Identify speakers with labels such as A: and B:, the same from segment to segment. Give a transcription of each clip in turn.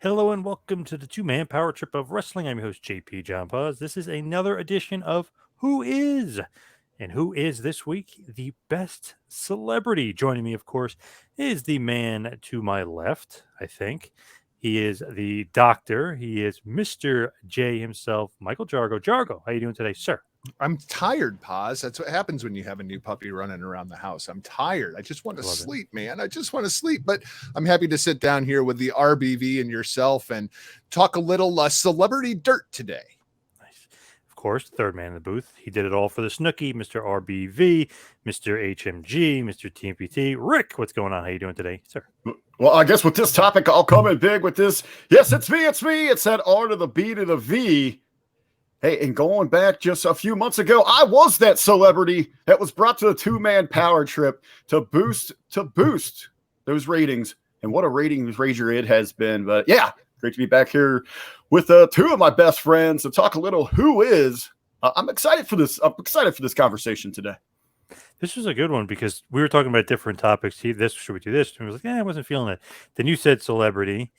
A: Hello and welcome to the two-man power trip of wrestling. I'm your host, JP John Poz. This is another edition of Who Is? And who is this week the best celebrity? Joining me, of course, is the man to my left, I think. He is the doctor. He is Mr. J himself, Michael Jargo. Jargo, how you doing today, sir?
B: I'm tired, Paz. That's what happens when you have a new puppy running around the house. I'm tired. I just want to sleep, man. I just want to sleep. But I'm happy to sit down here with the RBV and yourself and talk a little celebrity dirt today.
A: Nice. Of course, third man in the booth. He did it all for the Snooki, Mr. RBV, Mr. HMG, Mr. TMPT. Rick, what's going on? How you doing today, sir?
C: Well, I guess with this topic, I'll come in big with this. Yes, it's me. It's that R to the B to the V. Hey, and going back just a few months ago, I was that celebrity that was brought to the two-man power trip to boost those ratings. And what a ratings raiser it has been. But yeah, great to be back here with two of my best friends to talk a little who is. I'm excited for this. I'm excited for this conversation today.
A: This was a good one because we were talking about different topics. Should we do this? And I was like, I wasn't feeling it. Then you said celebrity.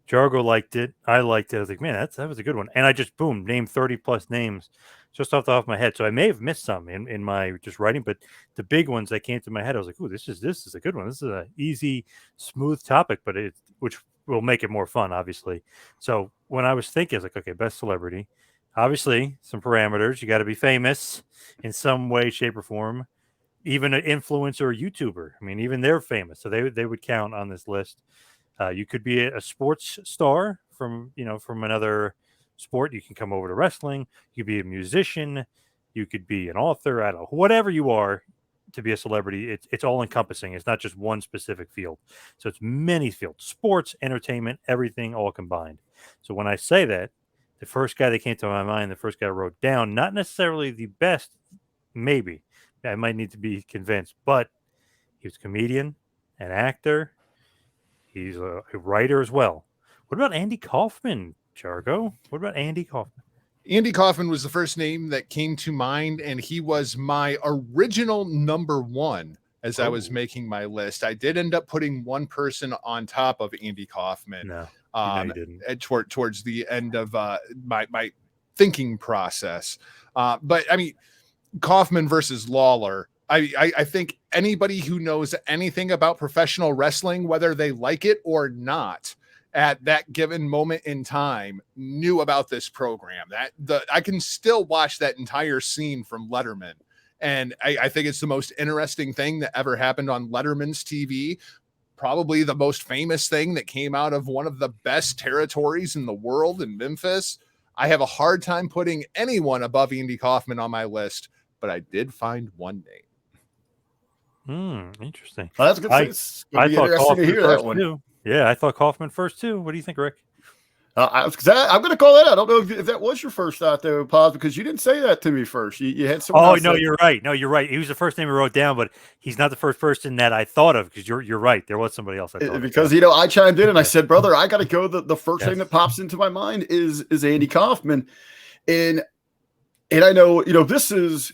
A: Jargo liked it. I liked it. I was like, man, that was a good one. And I just, boom, named 30 plus names just off the top of my head. So I may have missed some in my just writing, but the big ones that came to my head, I was like, oh, this is a good one. This is an easy, smooth topic, but which will make it more fun, obviously. So when I was thinking, I was like, okay, best celebrity. Obviously, some parameters. You got to be famous in some way, shape, or form. Even an influencer or YouTuber. I mean, even they're famous. So they would count on this list. You could be a sports star from another sport. You can come over to wrestling. You could be a musician. You could be an author. I don't know, whatever you are to be a celebrity. It's all encompassing. It's not just one specific field. So it's many fields: sports, entertainment, everything all combined. So when I say that, the first guy that came to my mind, the first guy I wrote down, not necessarily the best, maybe. I might need to be convinced, but he was a comedian, an actor. He's a writer as well. What about Andy Kaufman, Jargo? What about Andy Kaufman?
B: Andy Kaufman was the first name that came to mind, and he was my original number one as I was making my list. I did end up putting one person on top of Andy Kaufman.
A: No, you didn't.
B: Towards the end of my thinking process. But I mean, Kaufman versus Lawler. I think anybody who knows anything about professional wrestling, whether they like it or not, at that given moment in time, knew about this program. I can still watch that entire scene from Letterman, and I think it's the most interesting thing that ever happened on Letterman's TV. Probably the most famous thing that came out of one of the best territories in the world in Memphis. I have a hard time putting anyone above Andy Kaufman on my list, but I did find one name.
A: Interesting.
C: Well, that's good.
A: I thought Kaufman first too. Yeah, I thought Kaufman first too. What do you think, Rick?
C: I'm going to call that out. I don't know if that was your first thought there, Paz, because you didn't say that to me first. You had someone else.
A: Oh, no, you're right. No, you're right. He was the first name I wrote down, but he's not the first person that I thought of because you're right. There was somebody else I thought
C: because
A: of.
C: I chimed in and I said, brother, I got to go. The first thing that pops into my mind is Andy Kaufman, and I know this is.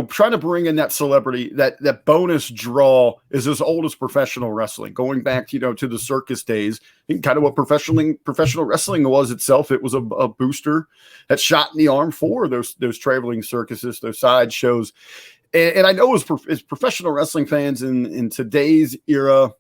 C: Trying to bring in that celebrity, that bonus draw is as old as professional wrestling, going back, to the circus days, and kind of what professional wrestling was itself. It was a booster that shot in the arm for those traveling circuses, those side shows. And I know as professional wrestling fans in today's era,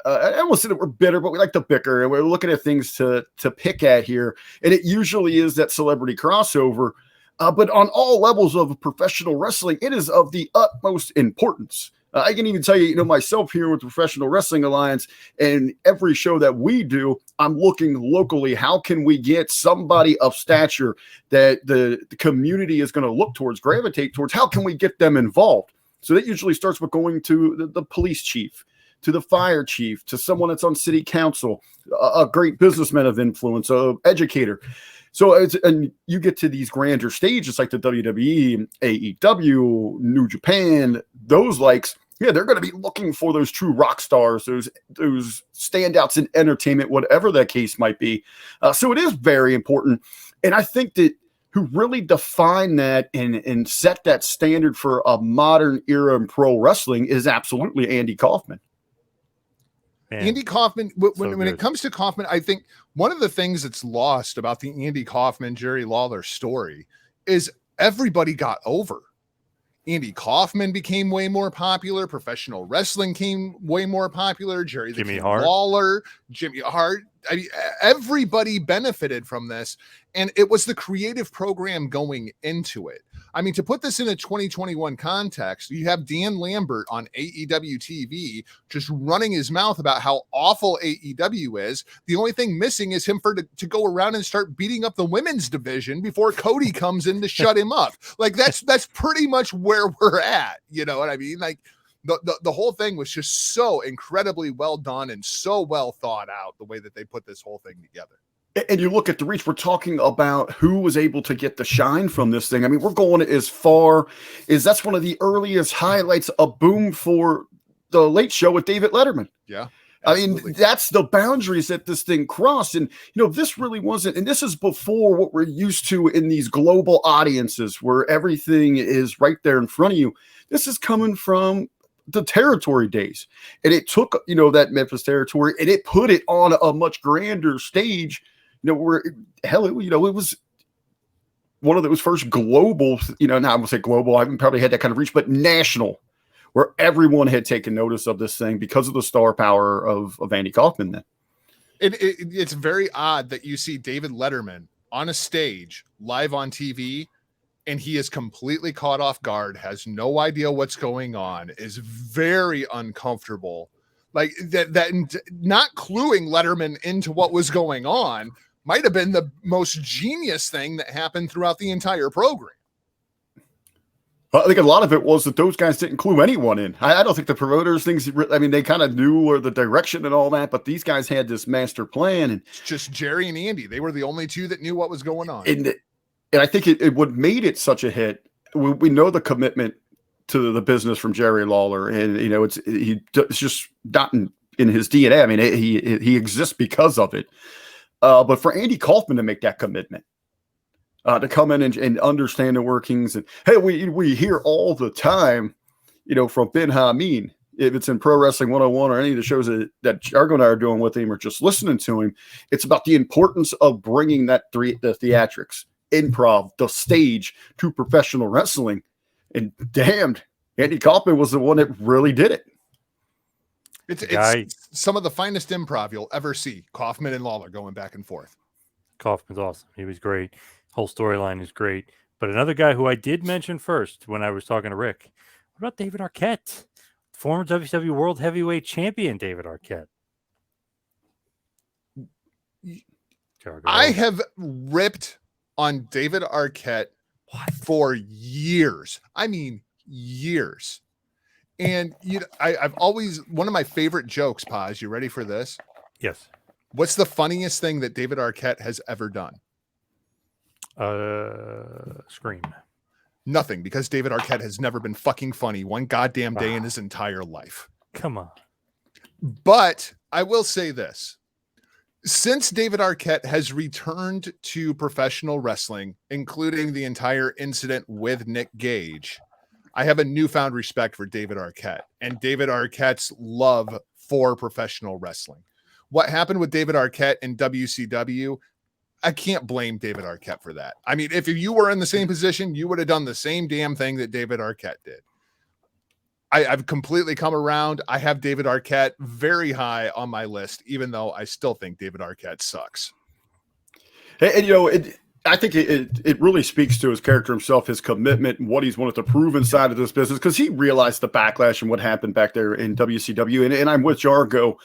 C: I won't say that we're bitter, but we like to bicker, and we're looking at things to pick at here. And it usually is that celebrity crossover. But on all levels of professional wrestling, it is of the utmost importance. I can even tell you, myself here with the Professional Wrestling Alliance, and every show that we do, I'm looking locally. How can we get somebody of stature that the community is going to look towards, gravitate towards? How can we get them involved? So that usually starts with going to the police chief, to the fire chief, to someone that's on city council, a great businessman of influence, an educator. So and you get to these grander stages like the WWE, AEW, New Japan, those likes. Yeah, they're going to be looking for those true rock stars, those standouts in entertainment, whatever that case might be. So it is very important. And I think that who really defined that and set that standard for a modern era in pro wrestling is absolutely Andy Kaufman.
A: Man,
B: Andy Kaufman,
A: so
B: when it
A: good.
B: comes to Kaufman, I think one of the things that's lost about the Andy Kaufman, Jerry Lawler story is everybody got over. Andy Kaufman became way more popular. Professional wrestling became way more popular. Jerry the
A: Jimmy
B: King
A: Hart.
B: Lawler, Jimmy Hart. I mean, everybody benefited from this. And it was the creative program going into it. I mean, to put this in a 2021 context, you have Dan Lambert on AEW TV just running his mouth about how awful AEW is. The only thing missing is him to go around and start beating up the women's division before Cody comes in to shut him up. Like that's pretty much where we're at. You know what I mean? Like the whole thing was just so incredibly well done and so well thought out, the way that they put this whole thing together.
C: And you look at the reach, we're talking about who was able to get the shine from this thing. I mean, we're going as far as that's one of the earliest highlights, a boom for the Late Show with David Letterman.
B: Yeah.
C: Absolutely. I mean, that's the boundaries that this thing crossed. And, this really wasn't, and this is before what we're used to in these global audiences where everything is right there in front of you. This is coming from the territory days. And it took, that Memphis territory and it put it on a much grander stage. Where hell, it was one of those first global, now I would say global, I haven't probably had that kind of reach, but national, where everyone had taken notice of this thing because of the star power of Andy Kaufman then.
B: It's very odd that you see David Letterman on a stage live on TV and he is completely caught off guard, has no idea what's going on, is very uncomfortable. Like that not cluing Letterman into what was going on might have been the most genius thing that happened throughout the entire program.
C: I think a lot of it was that those guys didn't clue anyone in. I don't think the promoters they kind of knew where the direction and all that, but these guys had this master plan. And
B: it's just Jerry and Andy. They were the only two that knew what was going on.
C: And I think it what made it such a hit. We know the commitment to the business from Jerry Lawler, and it's just not in his DNA. I mean, he exists because of it. But for Andy Kaufman to make that commitment, to come in and understand the workings, and hey, we hear all the time, from Ben Hamin, if it's in Pro Wrestling 101 or any of the shows that Jargo and I are doing with him or just listening to him, it's about the importance of bringing the theatrics, improv, the stage to professional wrestling. And damned, Andy Kaufman was the one that really did it.
B: It's some of the finest improv you'll ever see. Kaufman and Lawler going back and forth.
A: Kaufman's awesome. He was great. Whole storyline is great. But another guy who I did mention first when I was talking to Rick, what about David Arquette? Former WCW World Heavyweight Champion David Arquette. Jargo.
B: I have ripped on David Arquette for years. I mean, years. And I've always, one of my favorite jokes, Poz, you ready for this?
A: Yes.
B: What's the funniest thing that David Arquette has ever done?
A: Scream.
B: Nothing, because David Arquette has never been fucking funny one goddamn day in his entire life.
A: Come on.
B: But I will say this. Since David Arquette has returned to professional wrestling, including the entire incident with Nick Gage, I have a newfound respect for David Arquette and David Arquette's love for professional wrestling. What happened with David Arquette in WCW, I can't blame David Arquette for that. I mean, if you were in the same position, you would have done the same damn thing that David Arquette did. I've completely come around. I have David Arquette very high on my list, even though I still think David Arquette sucks.
C: And I think it really speaks to his character himself, his commitment, and what he's wanted to prove inside of this business, because he realized the backlash and what happened back there in WCW. And I'm with Jargo.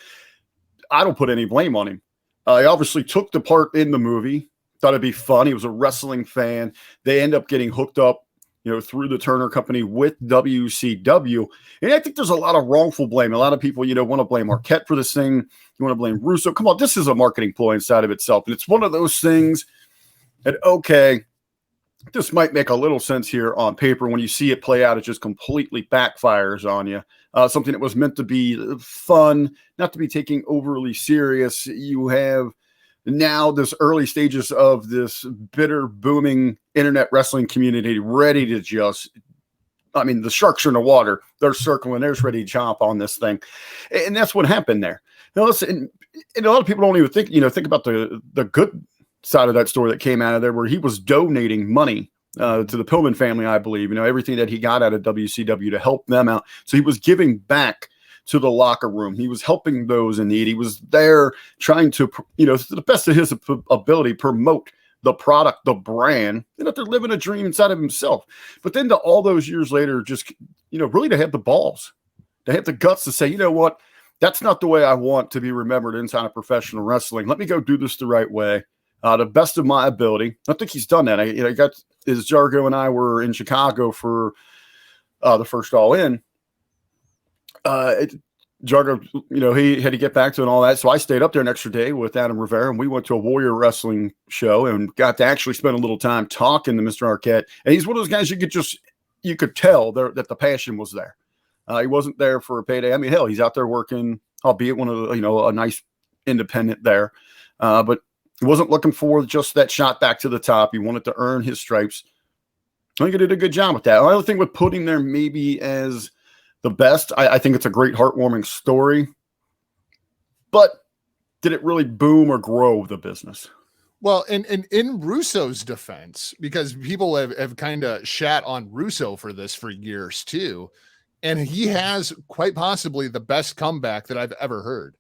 C: I don't put any blame on him. He obviously took the part in the movie, thought it'd be fun. He was a wrestling fan. They end up getting hooked up, through the Turner Company with WCW. And I think there's a lot of wrongful blame. A lot of people, want to blame Arquette for this thing. You want to blame Russo. Come on, this is a marketing ploy inside of itself. And it's one of those things that, okay, this might make a little sense here on paper. When you see it play out, it just completely backfires on you. Something that was meant to be fun, not to be taken overly serious. You have now this early stages of this bitter, booming internet wrestling community ready to the sharks are in the water. They're circling. They're just ready to chomp on this thing. And that's what happened there. Now, listen, and a lot of people don't even think about the good side of that story that came out of there, where he was donating money to the Pillman family, I believe. Everything that he got out of WCW to help them out. So he was giving back to the locker room. He was helping those in need. He was there trying to, to the best of his ability, promote the product, the brand, and that they're living a dream inside of himself. But then all those years later, just, really to have the balls, to have the guts to say, you know what, that's not the way I want to be remembered inside of professional wrestling. Let me go do this the right way, the best of my ability. I think he's done that. Jargo and I were in Chicago for the first All In. Jargo, he had to get back to it and all that. So I stayed up there an extra day with Adam Rivera, and we went to a Warrior Wrestling show and got to actually spend a little time talking to Mr. Arquette. And he's one of those guys you could tell that the passion was there. He wasn't there for a payday. I mean, hell, he's out there working, albeit one of the, a nice independent there. But he wasn't looking for just that shot back to the top. He wanted to earn his stripes. I think he did a good job with that. The other thing with putting there maybe as the best, I think it's a great heartwarming story, but did it really boom or grow the business?
B: Well, and in Russo's defense, because people have kind of shat on Russo for this for years too, and he has quite possibly the best comeback that I've ever heard.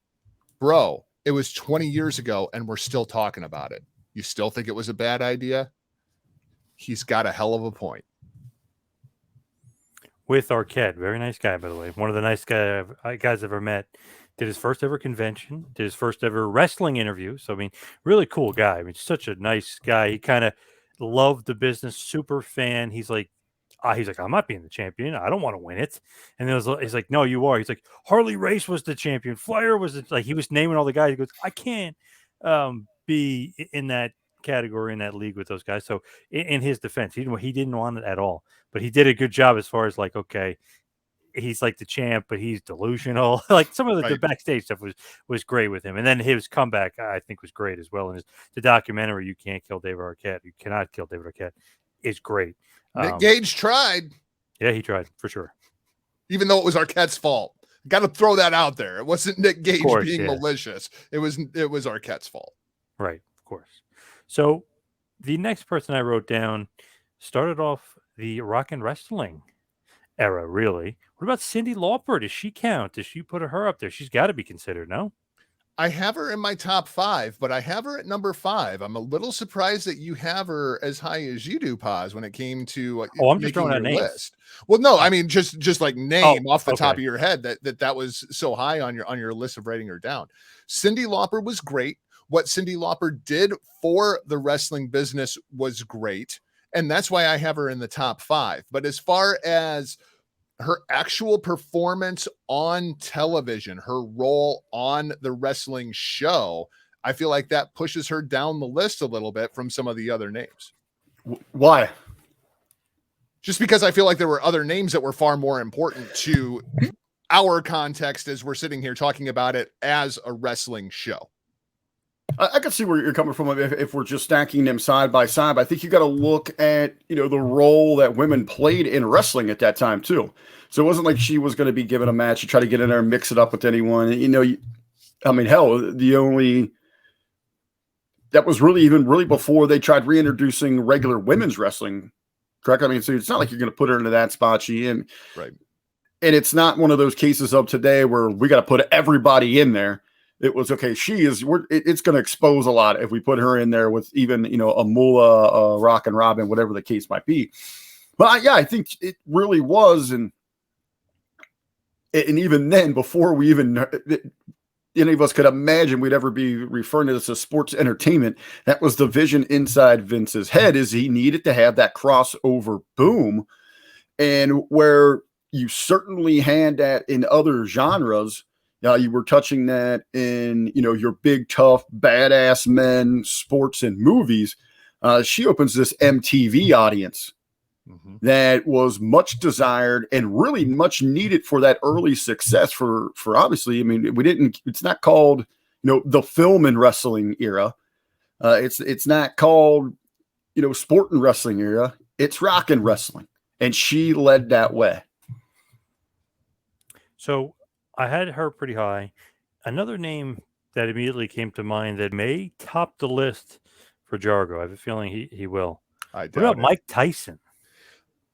B: Bro, it was 20 years ago and we're still talking about it. You still think it was a bad idea? He's got a hell of a point.
A: With Arquette, very nice guy, by the way. One of the nice guys I've ever met. Did his first ever convention, did his first ever wrestling interview. So, really cool guy. Such a nice guy. He kind of loved the business, super fan. He's like, I'm not being the champion. I don't want to win it. And then he's like, no, you are. He's like, Harley Race was the champion. Flair was he was naming all the guys. He goes, I can't be in that category, in that league with those guys. So in his defense, he didn't want it at all, but he did a good job as far as okay, he's like the champ, but he's delusional. Like some of the backstage stuff was great with him. And then his comeback, I think, was great as well. And the documentary, You Can't Kill David Arquette, You Cannot Kill David Arquette, is great.
B: Nick Gage tried.
A: Yeah, he tried for sure.
B: Even though it was Arquette's fault. Got to throw that out there. It wasn't Nick Gage being malicious. It was Arquette's fault.
A: Right, of course. So the next person I wrote down started off the rock and wrestling era, really. What about Cyndi Lauper? Does she count? Does she put her up there? She's got to be considered, no?
B: I have her in my top 5, but I have her at number 5. I'm a little surprised that you have her as high as you do, Poz, when it came to
A: I'm just throwing out names.
B: List. Well, no, just like name off the top of your head that was so high on your list of writing her down. Cyndi Lauper was great. What Cyndi Lauper did for the wrestling business was great. And that's why I have her in the top 5. But as far as her actual performance on television, her role on the wrestling show, I feel like that pushes her down the list a little bit from some of the other names.
C: Why?
B: Just because I feel like there were other names that were far more important to our context as we're sitting here talking about it as a wrestling show.
C: I can see where you're coming from if we're just stacking them side by side. But I think you got to look at, the role that women played in wrestling at that time too. So it wasn't like she was going to be given a match and try to get in there and mix it up with anyone. Hell, that was really before they tried reintroducing regular women's wrestling. Correct? So it's not like you're going to put her into that spot she in.
B: Right.
C: And it's not one of those cases of today where we got to put everybody in there. It was okay. It's going to expose a lot if we put her in there with even, a Moolah, Rock and Robin, whatever the case might be. But I think it really was. And even then, before we even, any of us could imagine we'd ever be referring to this as sports entertainment, that was the vision inside Vince's head, is he needed to have that crossover boom. And where you certainly had that in other genres. You were touching that in, your big, tough, badass men, sports and movies. She opens this MTV audience that was much desired and really much needed for that early success for obviously, it's not called, the film and wrestling era. It's not called, sport and wrestling era. It's rock and wrestling. And she led that way.
A: So I had her pretty high. Another name that immediately came to mind that may top the list for Jargo. I have a feeling he will.
B: I
A: What about
B: doubt it.
A: Mike Tyson?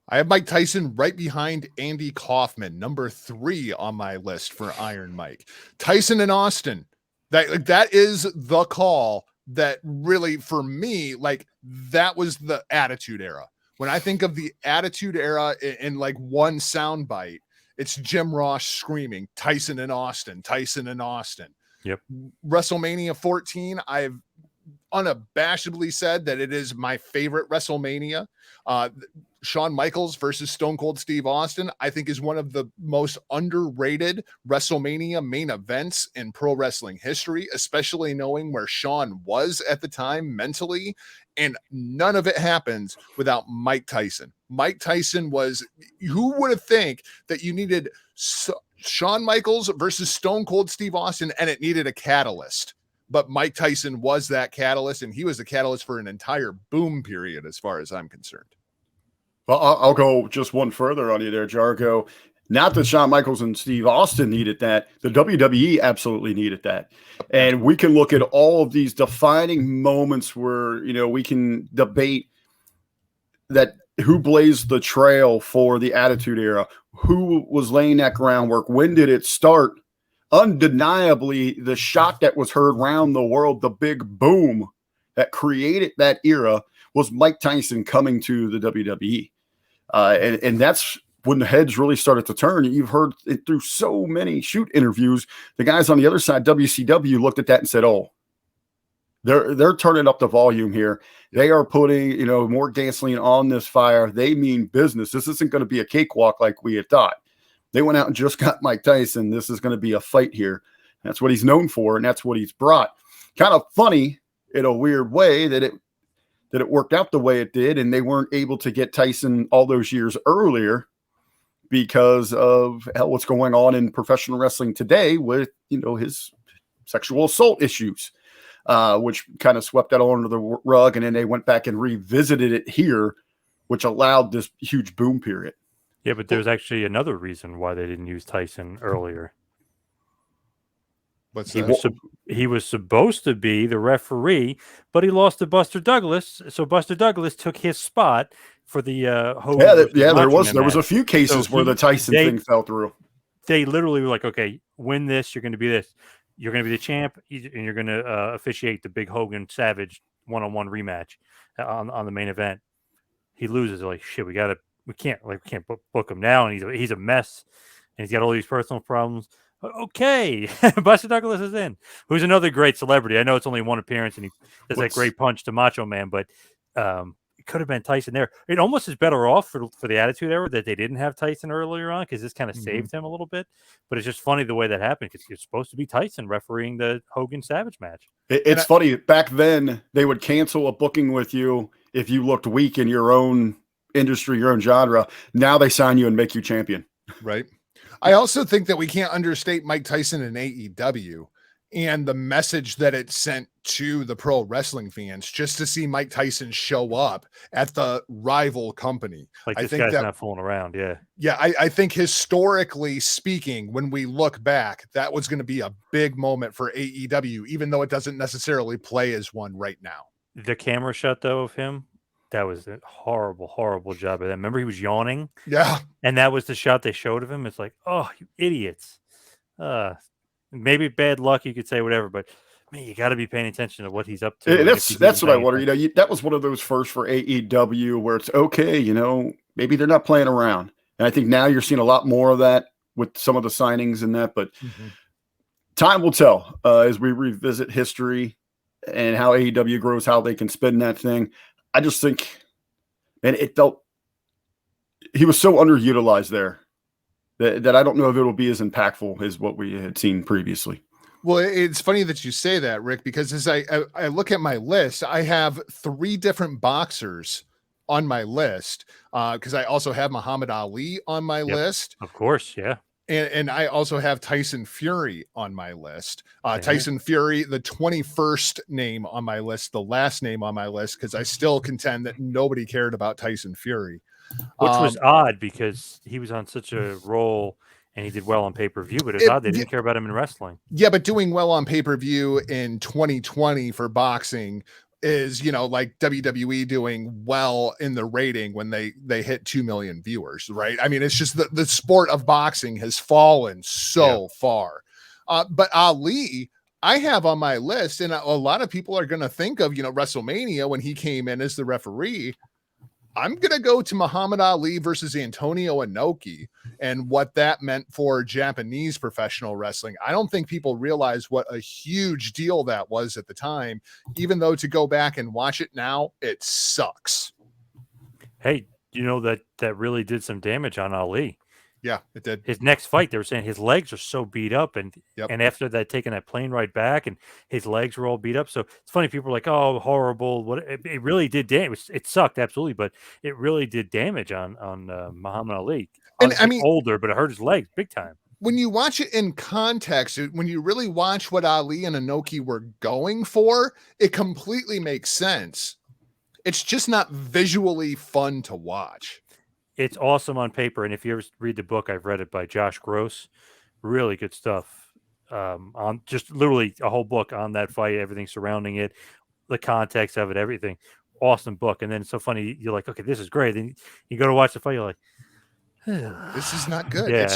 B: I have Mike Tyson right behind Andy Kaufman, number 3 on my list for Iron Mike. Tyson and Austin. That is the call that really, for me, like that was the Attitude Era. When I think of the Attitude Era in like one soundbite, it's Jim Ross screaming Tyson and Austin, Tyson and Austin.
A: Yep.
B: WrestleMania 14, I've unabashedly said that it is my favorite WrestleMania. Shawn Michaels versus Stone Cold Steve Austin, I think, is one of the most underrated WrestleMania main events in pro wrestling history, especially knowing where Shawn was at the time mentally. And none of it happens without Mike Tyson. Mike Tyson was, who would have think that you needed Shawn Michaels versus Stone Cold Steve Austin and it needed a catalyst? But Mike Tyson was that catalyst, and he was the catalyst for an entire boom period as far as I'm concerned.
C: Well, I'll go just one further on you there, Jargo. Not that Shawn Michaels and Steve Austin needed that. The WWE absolutely needed that. And we can look at all of these defining moments where, we can debate that who blazed the trail for the Attitude Era, who was laying that groundwork, when did it start? Undeniably, the shot that was heard around the world, the big boom that created that era, was Mike Tyson coming to the WWE. And that's when the heads really started to turn. You've heard it through so many shoot interviews. The guys on the other side, WCW, looked at that and said, oh, they're turning up the volume here. They are putting, more gasoline on this fire. They mean business. This isn't going to be a cakewalk like we had thought. They went out and just got Mike Tyson. This is going to be a fight here. That's what he's known for, and that's what he's brought. Kind of funny in a weird way that it worked out the way it did, and they weren't able to get Tyson all those years earlier because of what's going on in professional wrestling today with, his sexual assault issues, which kind of swept that all under the rug, and then they went back and revisited it here, which allowed this huge boom period.
A: Yeah, but there's actually another reason why they didn't use Tyson earlier.
B: What's
A: He
B: that?
A: he was supposed to be the referee, but he lost to Buster Douglas, so Buster Douglas took his spot for the Hogan.
C: There was a few cases where the Tyson thing fell through.
A: They literally were like, okay, win this, you're going to be this. You're going to be the champ, and you're going to officiate the big Hogan Savage one-on-one rematch on the main event. He loses. They're like, shit, we can't book him now, and he's a mess, and he's got all these personal problems. Okay, Buster Douglas is in. Who's another great celebrity? I know it's only one appearance, and he does that great punch to Macho Man, but it could have been Tyson there. It almost is better off for the Attitude Era that they didn't have Tyson earlier on, because this kind of saved him a little bit. But it's just funny the way that happened, because it's supposed to be Tyson refereeing the Hogan Savage match.
C: It's funny. Back then, they would cancel a booking with you if you looked weak in your own industry, your own genre. Now they sign you and make you champion.
B: Right. I also think that we can't understate Mike Tyson and AEW and the message that it sent to the pro wrestling fans just to see Mike Tyson show up at the rival company.
A: Like, this guy's not fooling around. Yeah.
B: Yeah. I think historically speaking, when we look back, that was going to be a big moment for AEW, even though it doesn't necessarily play as one right now.
A: The camera shot, though, of him, that was a horrible, horrible job of that. Remember, he was yawning?
B: Yeah.
A: And that was the shot they showed of him. It's like, oh, you idiots. Maybe bad luck, you could say whatever, but man, you got to be paying attention to what he's up to.
C: That's what I wonder. That was one of those first for AEW where it's okay, maybe they're not playing around. And I think now you're seeing a lot more of that with some of the signings and that, but time will tell as we revisit history and how AEW grows, how they can spin that thing. I just think, man, it felt he was so underutilized there that I don't know if it'll be as impactful as what we had seen previously.
B: Well, it's funny that you say that, Rick, because as I look at my list, I have 3 different boxers on my list because I also have Muhammad Ali on my list.
A: Of course, yeah.
B: And I also have Tyson Fury on my list. Tyson Fury, the 21st name on my list, the last name on my list, because I still contend that nobody cared about Tyson Fury.
A: Which was odd because he was on such a roll and he did well on pay-per-view, but it's odd they didn't care about him in wrestling.
B: Yeah, but doing well on pay-per-view in 2020 for boxing is, like WWE doing well in the rating when they hit 2 million viewers, right? I mean, it's just the sport of boxing has fallen so far. But Ali, I have on my list, and a lot of people are going to think of, WrestleMania when he came in as the referee. I'm going to go to Muhammad Ali versus Antonio Enoki and what that meant for Japanese professional wrestling. I don't think people realize what a huge deal that was at the time, even though to go back and watch it now, it sucks.
A: Hey, that really did some damage on Ali.
B: Yeah, it did.
A: His next fight, they were saying his legs are so beat up, and after that, taking that plane ride back, and his legs were all beat up. So it's funny, people are like, "Oh, horrible!" What it really did damage. It sucked absolutely, but it really did damage on Muhammad Ali.
B: And I mean,
A: older, but it hurt his legs big time.
B: When you watch it in context, when you really watch what Ali and Enoki were going for, it completely makes sense. It's just not visually fun to watch.
A: It's awesome on paper, and if you ever read the book, I've read it by Josh Gross. Really good stuff. On just literally a whole book on that fight, everything surrounding it, the context of it, everything. Awesome book. And then it's so funny, you're like, okay, this is great. Then you go to watch the fight, you're like,
B: this is not good.
A: Yeah.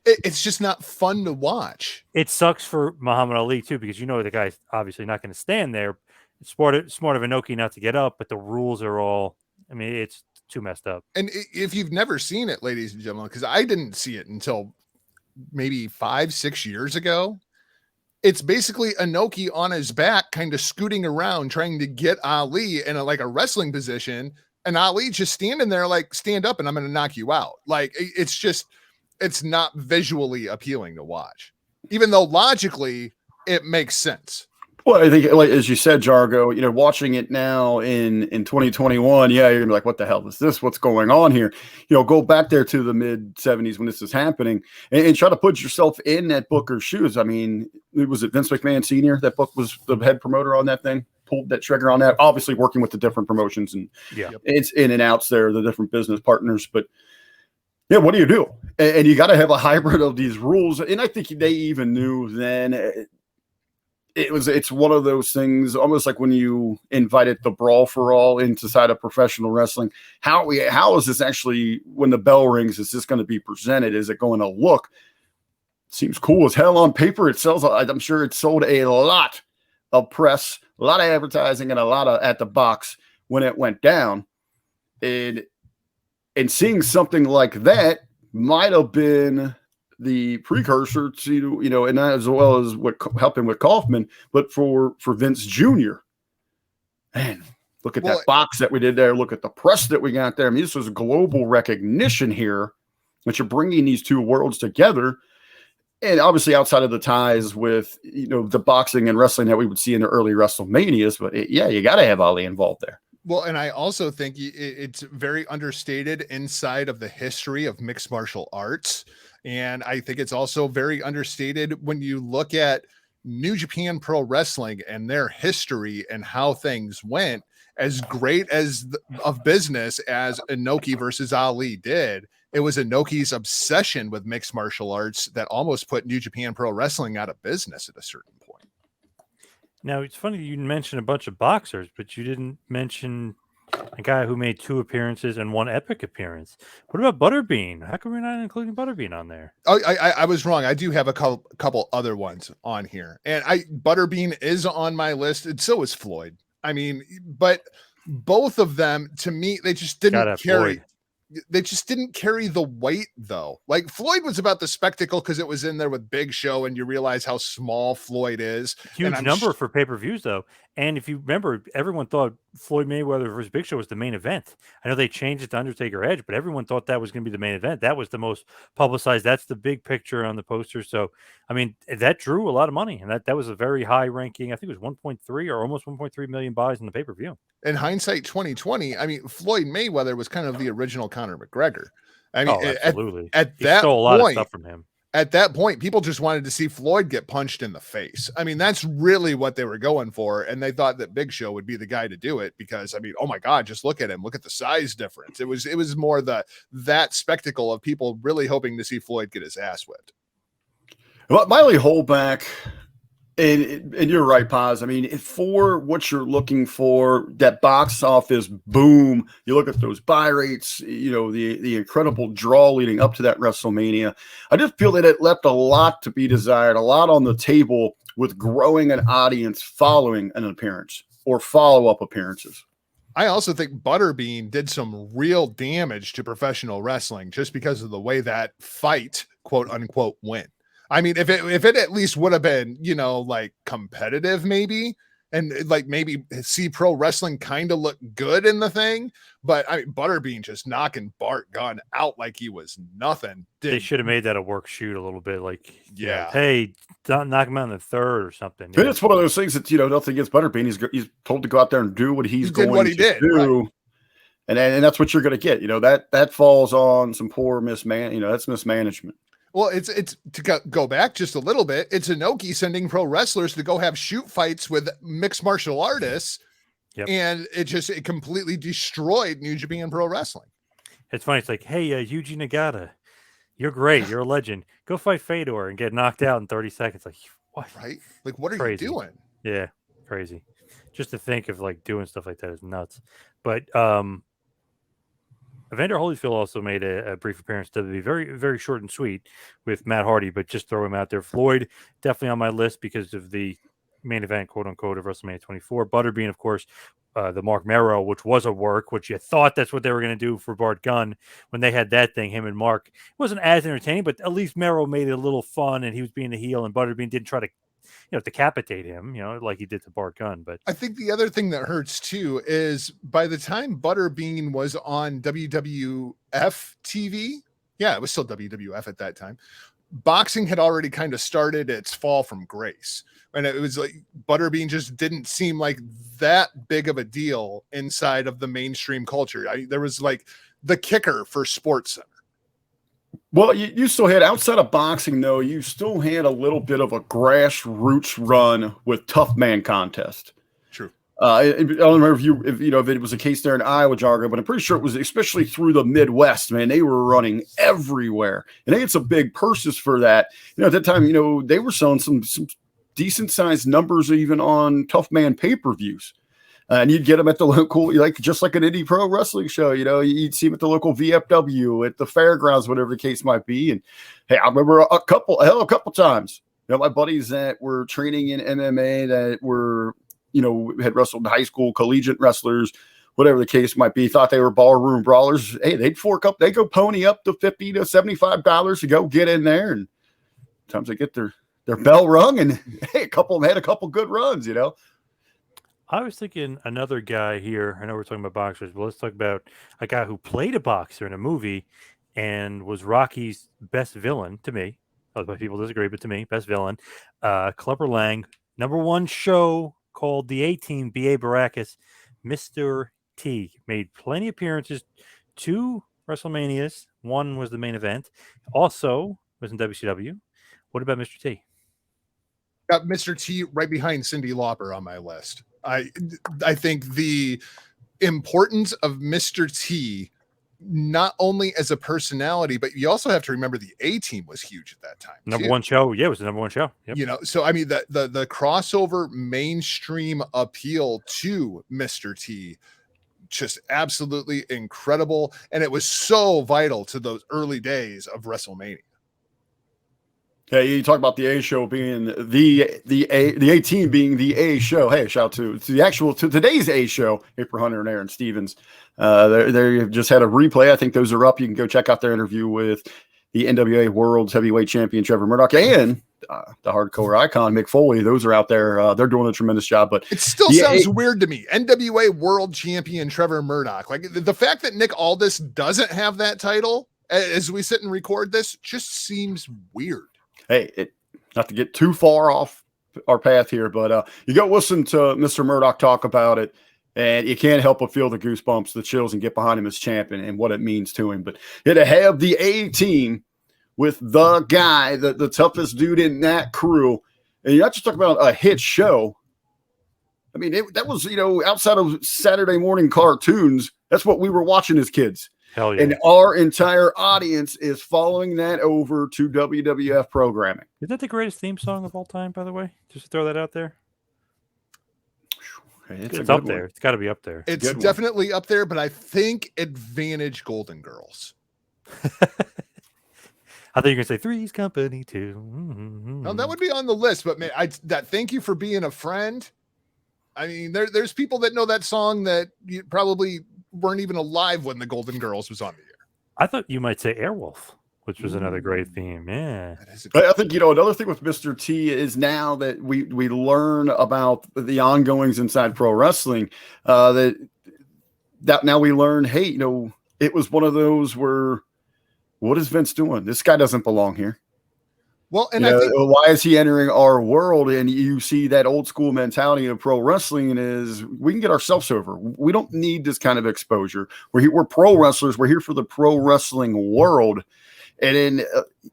B: It's just not fun to watch.
A: It sucks for Muhammad Ali too, because the guy's obviously not going to stand there. It's smart of Enoki not to get up, but the rules are all. I mean, it's too messed up.
B: And if you've never seen it, ladies and gentlemen, because I didn't see it until maybe 5-6 years ago, it's basically Enoki on his back, kind of scooting around, trying to get Ali in a wrestling position, and Ali just standing there like, stand up and I'm going to knock you out. Like, it's not visually appealing to watch, even though logically it makes sense.
C: Well, I think, like as you said, Jargo, watching it now in 2021, you're gonna be like, "What the hell is this? What's going on here?" Go back there to the mid '70s when this is happening, and try to put yourself in that Booker's shoes. I mean, was it Vince McMahon Sr.? That Book was the head promoter on that thing, pulled that trigger on that. Obviously, working with the different promotions and it's in and outs there, the different business partners, but. Yeah, what do you do? And you got to have a hybrid of these rules, and I think they even knew then. It's one of those things, almost like when you invited the Brawl for All inside of professional wrestling. How is this actually, when the bell rings, is this going to be presented? Is it going to look? Seems cool as hell on paper. It sells. I'm sure it sold a lot of press, a lot of advertising, and a lot of at the box when it went down. And seeing something like that might have been the precursor to, and as well as what helping with Kaufman, but for Vince Jr. Man, look at that box that we did there. Look at the press that we got there. I mean, this was global recognition here, that you're bringing these two worlds together. And obviously outside of the ties with, the boxing and wrestling that we would see in the early WrestleManias, but you got to have Ali involved there.
B: Well, and I also think it's very understated inside of the history of mixed martial arts. And I think it's also very understated when you look at New Japan Pro Wrestling and their history and how things went. As great as of business as Enoki versus Ali did, it was Enoki's obsession with mixed martial arts that almost put New Japan Pro Wrestling out of business at a certain point.
A: Now, it's funny you mentioned a bunch of boxers, but you didn't mention a guy who made 2 appearances and 1 epic appearance. What about Butterbean? How come we're not including Butterbean on there?
B: Oh, I was wrong. I do have a couple other ones on here, and Butterbean is on my list, and so is Floyd. I mean, but both of them, to me, they just didn't carry. Floyd. They just didn't carry the weight, though. Like, Floyd was about the spectacle because it was in there with Big Show, and you realize how small Floyd is.
A: Huge number for pay-per-views, though. And if you remember, everyone thought Floyd Mayweather versus Big Show was the main event. I know they changed it to Undertaker Edge, but everyone thought that was going to be the main event. That was the most publicized. That's the big picture on the poster. So, I mean, that drew a lot of money, and that was a very high ranking. I think it was 1.3 or almost 1.3 million buys in the pay-per-view.
B: In hindsight 2020, I mean, Floyd Mayweather was kind of the original Conor McGregor. I mean,
A: absolutely.
B: At that
A: stole a lot of stuff from him.
B: at that point, people just wanted to see Floyd get punched in the face. I mean, that's really what they were going for. And they thought that Big Show would be the guy to do it because, I mean, oh my God, just look at him. Look at the size difference. It was more that spectacle of people really hoping to see Floyd get his ass whipped.
C: Well, my only holdback, and you're right, Poz. I mean, for what you're looking for, that box office boom, you look at those buy rates, the incredible draw leading up to that WrestleMania. I just feel that it left a lot to be desired, a lot on the table with growing an audience following an appearance or follow-up appearances.
B: I also think Butterbean did some real damage to professional wrestling just because of the way that fight, quote unquote, went. I mean, if it at least would have been, like competitive, maybe, and like maybe see pro wrestling kind of look good in the thing, but I mean, Butterbean just knocking Bart Gunn out like he was nothing.
A: They should have made that a work shoot a little bit, like,
B: yeah,
A: hey, don't knock him out in the third or something.
C: And it's one of those things that nothing against Butterbean. He's told to go out there and do what he's going to do. Right. And that's what you're going to get. That falls on some poor that's mismanagement.
B: Well, it's to go back just a little bit. It's Enoki sending pro wrestlers to go have shoot fights with mixed martial artists, and it completely destroyed New Japan Pro Wrestling.
A: It's funny. It's like, hey, Yuji Nagata, you're great. You're a legend. Go fight Fedor and get knocked out in 30 seconds. Like, what?
B: Right? Like, what are you doing?
A: Yeah, crazy. Just to think of like doing stuff like that is nuts. But Evander Holyfield also made a brief appearance to be very, very short and sweet with Matt Hardy, but just throw him out there. Floyd, definitely on my list because of the main event, quote unquote, of WrestleMania 24. Butterbean, of course, the Mark Merrow, which was a work, which you thought that's what they were going to do for Bart Gunn when they had that thing, him and Mark. It wasn't as entertaining, but at least Merrow made it a little fun and he was being the heel, and Butterbean didn't try to decapitate him, like he did to Bart Gunn. But
B: I think the other thing that hurts too is by the time Butterbean was on WWF TV, it was still WWF at that time, boxing had already kind of started its fall from grace. And it was like Butterbean just didn't seem like that big of a deal inside of the mainstream culture. There was like the kicker for SportsCenter.
C: Well, you still had, outside of boxing, though, you still had a little bit of a grassroots run with Tough Man Contest.
B: True.
C: I don't remember if it was a case there in Iowa, Jargo, but I'm pretty sure it was, especially through the Midwest, man. They were running everywhere, and they had some big purses for that. At that time, they were selling some decent sized numbers even on Tough Man pay-per-views. And you'd get them at the local, just like an indie pro wrestling show, you'd see them at the local VFW, at the fairgrounds, whatever the case might be. And hey, I remember a couple times, my buddies that were training in MMA that were, had wrestled in high school, collegiate wrestlers, whatever the case might be, thought they were ballroom brawlers. Hey, they'd go pony up to $50 to $75 to go get in there. And sometimes they get their bell rung, and hey, a couple of them had a couple good runs,
A: I was thinking another guy here. I know we're talking about boxers, but let's talk about a guy who played a boxer in a movie and was Rocky's best villain to me. Other people disagree, but to me, best villain. Clubber Lang, #1 show called The A-Team, B.A. Baracus. Mr. T made plenty of appearances, 2 WrestleManias. 1 was the main event. Also was in WCW. What about Mr. T?
B: Got Mr. T right behind Cyndi Lauper on my list. I think the importance of Mr. T, not only as a personality, but you also have to remember the A-Team was huge at that time.
A: #1 show. Yeah, it was the #1 show. Yep.
B: So I mean the crossover mainstream appeal to Mr. T, just absolutely incredible. And it was so vital to those early days of WrestleMania.
C: Yeah, you talk about the A show being the A-Team being the A show. Hey, shout to today's A show, April Hunter and Aaron Stevens. They just had a replay. I think those are up. You can go check out their interview with the NWA World's Heavyweight Champion Trevor Murdoch and the hardcore icon Mick Foley. Those are out there. They're doing a tremendous job. But
B: it still sounds weird to me. NWA World Champion Trevor Murdoch. Like the fact that Nick Aldis doesn't have that title as we sit and record this just seems weird.
C: Hey, not to get too far off our path here, but you go listen to Mr. Murdoch talk about it, and you can't help but feel the goosebumps, the chills, and get behind him as champion and what it means to him. But to have the A-Team with the guy, the toughest dude in that crew. And you're not just talking about a hit show. I mean, that was, outside of Saturday morning cartoons, that's what we were watching as kids.
A: Hell yeah.
C: And our entire audience is following that over to WWF programming.
A: Is that the greatest theme song of all time, by the way? Just to throw that out there. It's up there. It's got to be up there.
B: It's definitely up there, but I think Advantage Golden Girls.
A: I thought you were going to say Three's Company too.
B: No, that would be on the list, but man, thank you for being a friend. I mean, there's people that know that song that you probably weren't even alive when the Golden Girls was on the air.
A: I thought you might say Airwolf, which was another great theme. Yeah.
C: I think, another thing with Mr. T is now that we learn about the ongoings inside pro wrestling, that now we learn, hey, it was one of those where, what is Vince doing? This guy doesn't belong here.
B: Well, and
C: why is he entering our world? And you see that old school mentality of pro wrestling is we can get ourselves over. We don't need this kind of exposure. We're pro wrestlers. We're here for the pro wrestling world. And in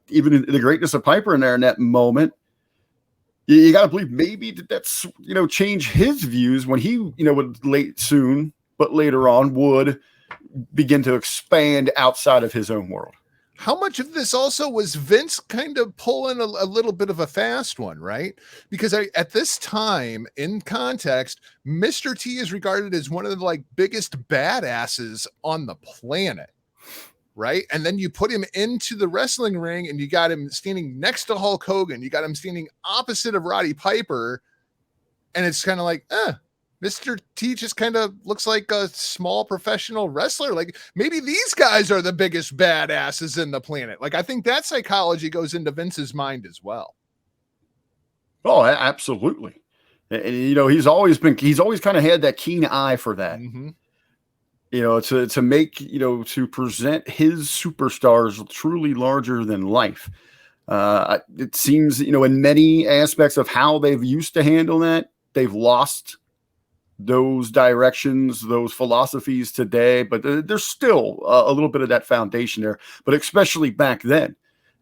C: even in the greatness of Piper in there in that moment, you got to believe maybe that's change his views when he would but later on would begin to expand outside of his own world.
B: How much of this also was Vince kind of pulling a little bit of a fast one, right? Because at this time, in context, Mr. T is regarded as one of the biggest badasses on the planet, right? And then you put him into the wrestling ring and you got him standing next to Hulk Hogan. You got him standing opposite of Roddy Piper. And it's kind of like, Mr. T just kind of looks like a small professional wrestler. Like maybe these guys are the biggest badasses in the planet. I think that psychology goes into Vince's mind as well.
C: Oh, absolutely. And, he's always kind of had that keen eye for that, to make, to present his superstars truly larger than life. It seems, in many aspects of how they've used to handle that, they've lost those directions, those philosophies today, but there's still a little bit of that foundation there. But especially back then,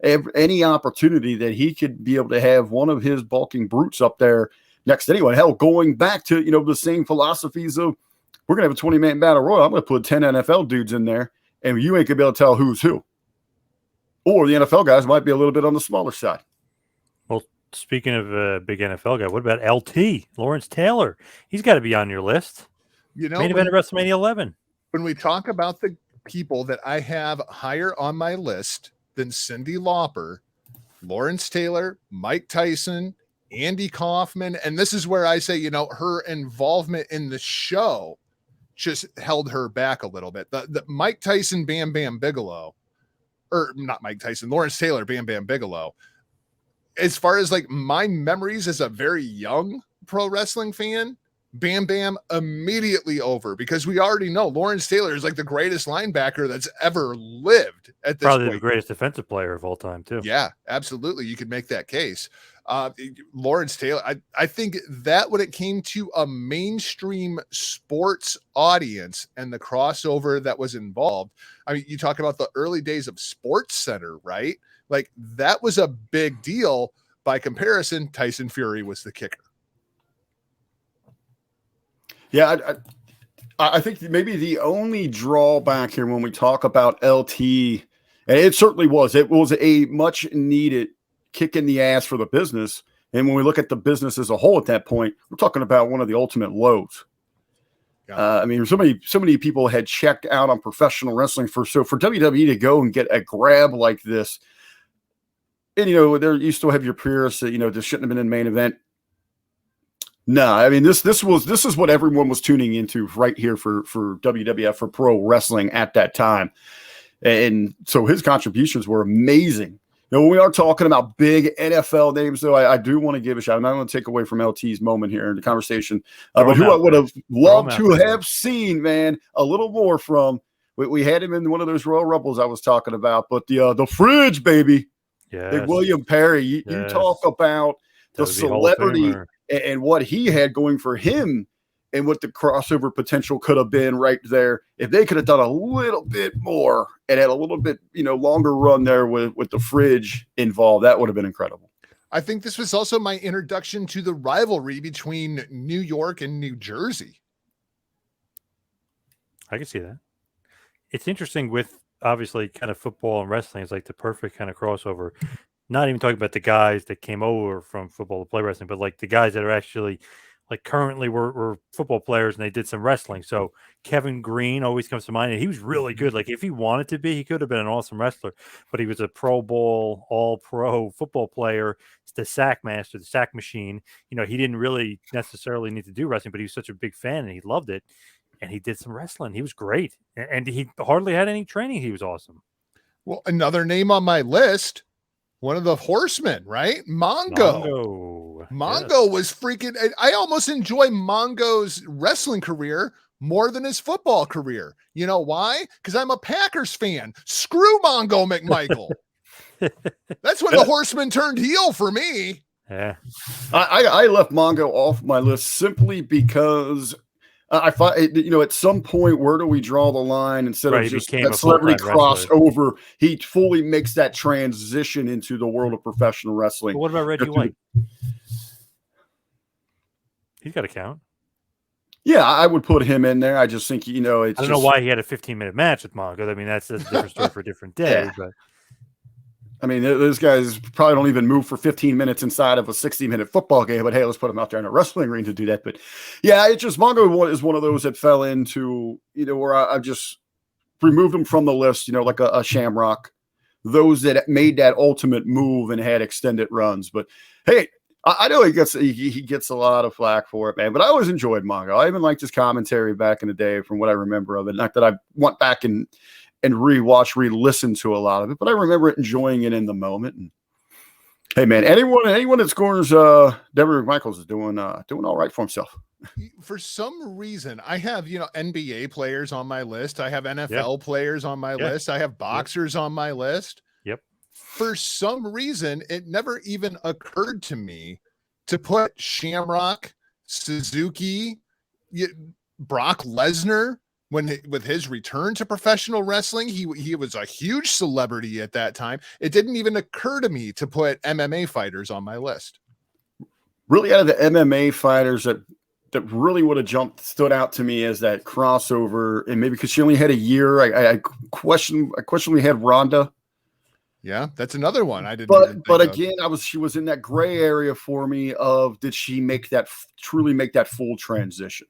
C: any opportunity that he could be able to have one of his bulking brutes up there next to anyone, hell, going back to, the same philosophies of we're going to have a 20-man battle royal. I'm going to put 10 NFL dudes in there and you ain't going to be able to tell who's who. Or the NFL guys might be a little bit on the smaller side.
A: Well, speaking of a big NFL guy, what about LT, Lawrence Taylor? He's got to be on your list. Main event of WrestleMania 11.
B: When we talk about the people that I have higher on my list than Cyndi Lauper, Lawrence Taylor, Mike Tyson, Andy Kaufman, and this is where I say, her involvement in the show just held her back a little bit. The Mike Tyson, Bam Bam Bigelow, or not Mike Tyson, Lawrence Taylor, Bam Bam Bigelow. As far as my memories as a very young pro wrestling fan, Bam Bam immediately over, because we already know Lawrence Taylor is the greatest linebacker that's ever lived at this
A: Probably
B: point.
A: The greatest defensive player of all time too.
B: Yeah, absolutely. You could make that case. Lawrence Taylor, I think that when it came to a mainstream sports audience and the crossover that was involved, I mean, you talk about the early days of Sports Center, right? That was a big deal. By comparison, Tyson Fury was the kicker.
C: Yeah, I think maybe the only drawback here when we talk about LT, and it certainly was a much needed kick in the ass for the business. And when we look at the business as a whole at that point, we're talking about one of the ultimate lows. I mean, so many people had checked out on professional wrestling for WWE to go and get a grab like this. And, there you still have your peers that, this shouldn't have been in the main event. No, I mean, this is what everyone was tuning into right here for WWF, for pro wrestling at that time. And so his contributions were amazing. When we are talking about big NFL names, though, I do want to give a shout. I'm not going to take away from LT's moment here in the conversation, but who I would have loved to have seen, man, a little more from. We had him in one of those Royal Rumbles I was talking about, but the fridge, baby.
A: Yeah,
C: William Perry. You talk about the celebrity and what he had going for him and what the crossover potential could have been right there. If they could have done a little bit more and had a little bit, longer run there with the fridge involved, that would have been incredible.
B: I think this was also my introduction to the rivalry between New York and New Jersey.
A: I can see that. It's interesting with obviously kind of football and wrestling is like the perfect kind of crossover. Not even talking about the guys that came over from football to play wrestling, but like the guys that are actually like currently were football players and they did some wrestling. So Kevin Green always comes to mind, and he was really good. Like if he wanted to be, he could have been an awesome wrestler, but he was a Pro Bowl, all-pro football player, the sack master, the sack machine. He didn't really necessarily need to do wrestling, but he was such a big fan and he loved it. And he did some wrestling. He was great. And he hardly had any training. He was awesome.
B: Well, another name on my list, one of the horsemen, right? Mongo. Mongo was freaking, I almost enjoy Mongo's wrestling career more than his football career. You know why? Because I'm a Packers fan. Screw Mongo McMichael. That's when the horseman turned heel for me.
A: Yeah.
C: I left Mongo off my list simply because I thought, at some point, where do we draw the line instead of just that celebrity crossover? He fully makes that transition into the world of professional wrestling.
A: But what about Reggie White? He's got to count.
C: Yeah, I would put him in there. I just think, it's
A: I don't know why he had a 15-minute match with Mongo. I mean, that's a different story for a different day. Yeah. But
C: I mean, those guys probably don't even move for 15 minutes inside of a 60-minute football game, but hey, let's put them out there in a wrestling ring to do that. But yeah, it's just Mongo is one of those that fell into, where I just removed them from the list, like a Shamrock, those that made that ultimate move and had extended runs. But hey, I know he gets a lot of flack for it, man, but I always enjoyed Mongo. I even liked his commentary back in the day from what I remember of it. Not that I went back and re-listen to a lot of it, but I remember enjoying it in the moment. And hey, man, anyone that scores Deborah McMichaels is doing all right for himself.
B: For some reason, I have NBA players on my list. I have NFL players on my list. I have boxers on my list.
A: Yep.
B: For some reason, it never even occurred to me to put Shamrock, Suzuki, Brock Lesnar. With his return to professional wrestling, he was a huge celebrity at that time. It didn't even occur to me to put MMA fighters on my list.
C: Really, out of the MMA fighters that really would have stood out to me as that crossover, and maybe because she only had a year, I question we had Ronda.
B: Yeah, that's another one I didn't.
C: But again, she was in that gray area for me of did she truly make that full transition?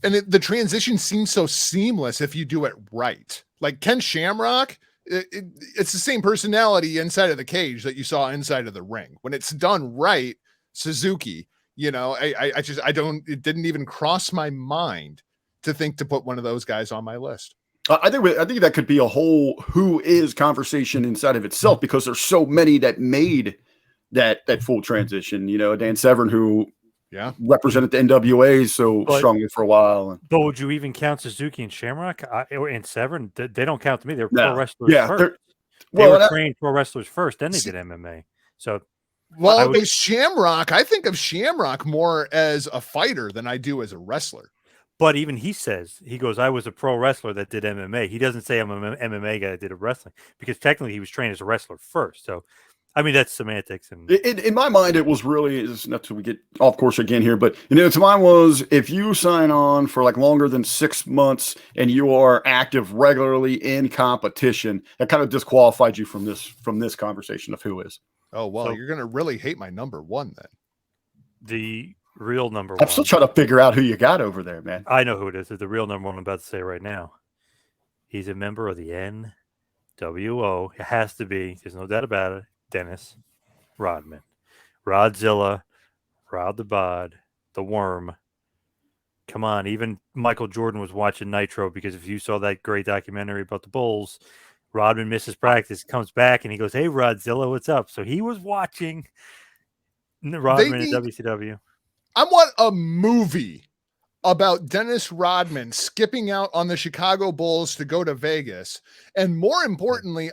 B: And the transition seems so seamless if you do it right. Like Ken Shamrock, it's the same personality inside of the cage that you saw inside of the ring. When it's done right, Suzuki, it didn't even cross my mind to think to put one of those guys on my list.
C: I think that could be a whole who is conversation inside of itself, because there's so many that made that full transition. Dan Severn, who represented the NWA so strongly for a while.
A: But would you even count Suzuki and Shamrock and Severn? They don't count to me. They're pro wrestlers first. They were trained pro wrestlers first, then they did MMA. So,
B: Shamrock, I think of Shamrock more as a fighter than I do as a wrestler.
A: But even he goes, I was a pro wrestler that did MMA. He doesn't say I'm an MMA guy that did a wrestling, because technically he was trained as a wrestler first. So, I mean, that's semantics. And
C: in my mind, it was really, not till we get off course again here, but to mine was, if you sign on for like longer than 6 months and you are active regularly in competition, that kind of disqualified you from this conversation of who is.
B: Oh, well, you're going to really hate my number one then.
A: The real number one.
C: I'm still trying to figure out who you got over there, man.
A: I know who it is. It's the real number one I'm about to say right now. He's a member of the NWO. It has to be. There's no doubt about it. Dennis Rodman. Rodzilla, Rod the Bod, the Worm. Come on, even Michael Jordan was watching Nitro, because if you saw that great documentary about the Bulls, Rodman misses practice, comes back, and he goes, "Hey, Rodzilla, what's up?" So he was watching Rodman in WCW.
B: I want a movie about Dennis Rodman skipping out on the Chicago Bulls to go to Vegas. And more importantly,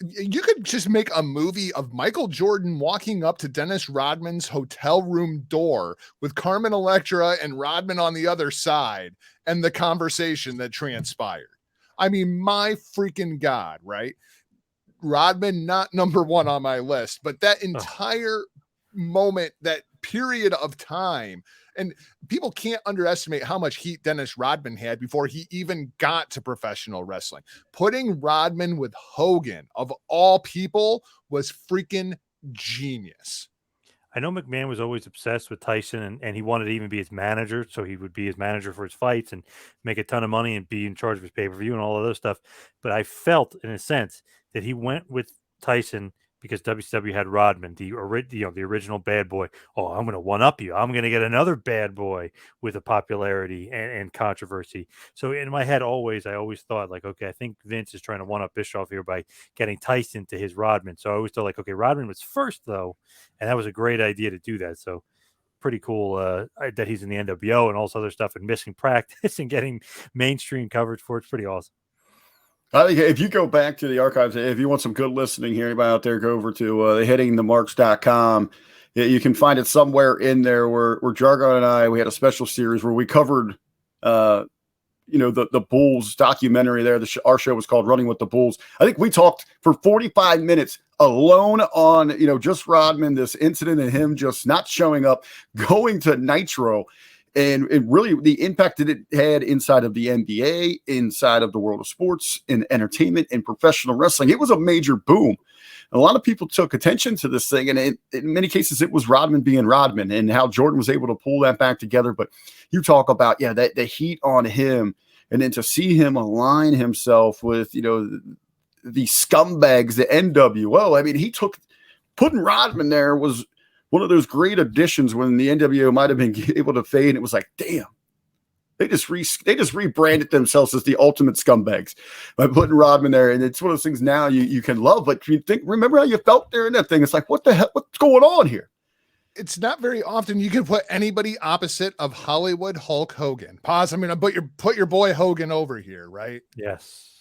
B: you could just make a movie of Michael Jordan walking up to Dennis Rodman's hotel room door with Carmen Electra and Rodman on the other side and the conversation that transpired. I mean, my freaking God, right? Rodman, not number one on my list, but that entire moment, that period of time, and people can't underestimate how much heat Dennis Rodman had before he even got to professional wrestling. Putting Rodman with Hogan, of all people, was freaking genius.
A: I know McMahon was always obsessed with Tyson, and he wanted to even be his manager, so he would be his manager for his fights and make a ton of money and be in charge of his pay-per-view and all of those stuff. But I felt, in a sense, that he went with Tyson because WCW had Rodman, the original bad boy. Oh, I'm going to one-up you. I'm going to get another bad boy with a popularity and controversy. So in my head, I always thought, like, okay, I think Vince is trying to one-up Bischoff here by getting Tyson to his Rodman. So I always thought, like, okay, Rodman was first, though, and that was a great idea to do that. So pretty cool that he's in the NWO and all this other stuff and missing practice and getting mainstream coverage for it. It's pretty awesome.
C: I think if you go back to the archives, if you want some good listening here, anybody out there, go over to hittingthemarks.com. You can find it somewhere in there where Jargo and I, we had a special series where we covered, the Bulls documentary there. Our show was called Running with the Bulls. I think we talked for 45 minutes alone on, just Rodman, this incident and him just not showing up, going to Nitro. And really the impact that it had inside of the NBA, inside of the world of sports, in entertainment, and professional wrestling. It was a major boom. A lot of people took attention to this thing. And in many cases, it was Rodman being Rodman and how Jordan was able to pull that back together. But you talk about, that the heat on him, and then to see him align himself with, the scumbags, the NWO. I mean, putting Rodman there was one of those great additions when the NWO might have been able to fade. And it was like, damn, they just rebranded themselves as the ultimate scumbags by putting Rodman there. And it's one of those things now you can love, but remember how you felt there in that thing? It's like, what the hell? What's going on here?
B: It's not very often you can put anybody opposite of Hollywood Hulk Hogan. Pause. I'm going to put your boy Hogan over here, right?
A: Yes.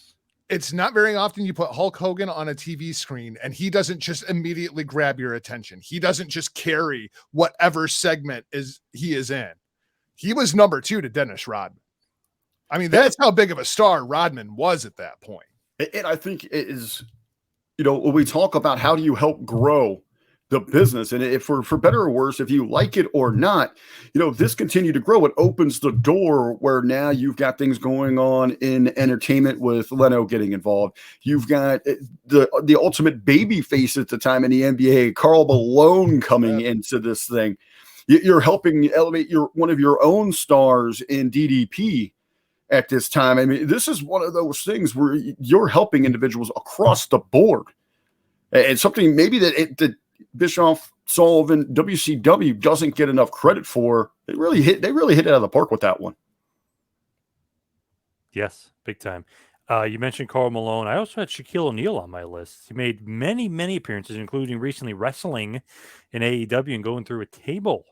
B: It's not very often you put Hulk Hogan on a TV screen and he doesn't just immediately grab your attention. He doesn't just carry whatever segment he is in. He was number 2 to Dennis Rodman. I mean, that's how big of a star Rodman was at that point.
C: And I think it is, when we talk about how do you help grow the business, and if for better or worse, if you like it or not, this continued to grow. It opens the door where now you've got things going on in entertainment with Leno getting involved. You've got the ultimate baby face at the time in the NBA, Karl Malone, coming into this thing. You're helping elevate one of your own stars in DDP at this time. I mean, this is one of those things where you're helping individuals across the board, and something maybe that Bischoff, Sullivan, WCW doesn't get enough credit for. They really hit it out of the park with that one.
A: Yes, big time. You mentioned Karl Malone. I also had Shaquille O'Neal on my list. He made many, many appearances, including recently wrestling in AEW and going through a table.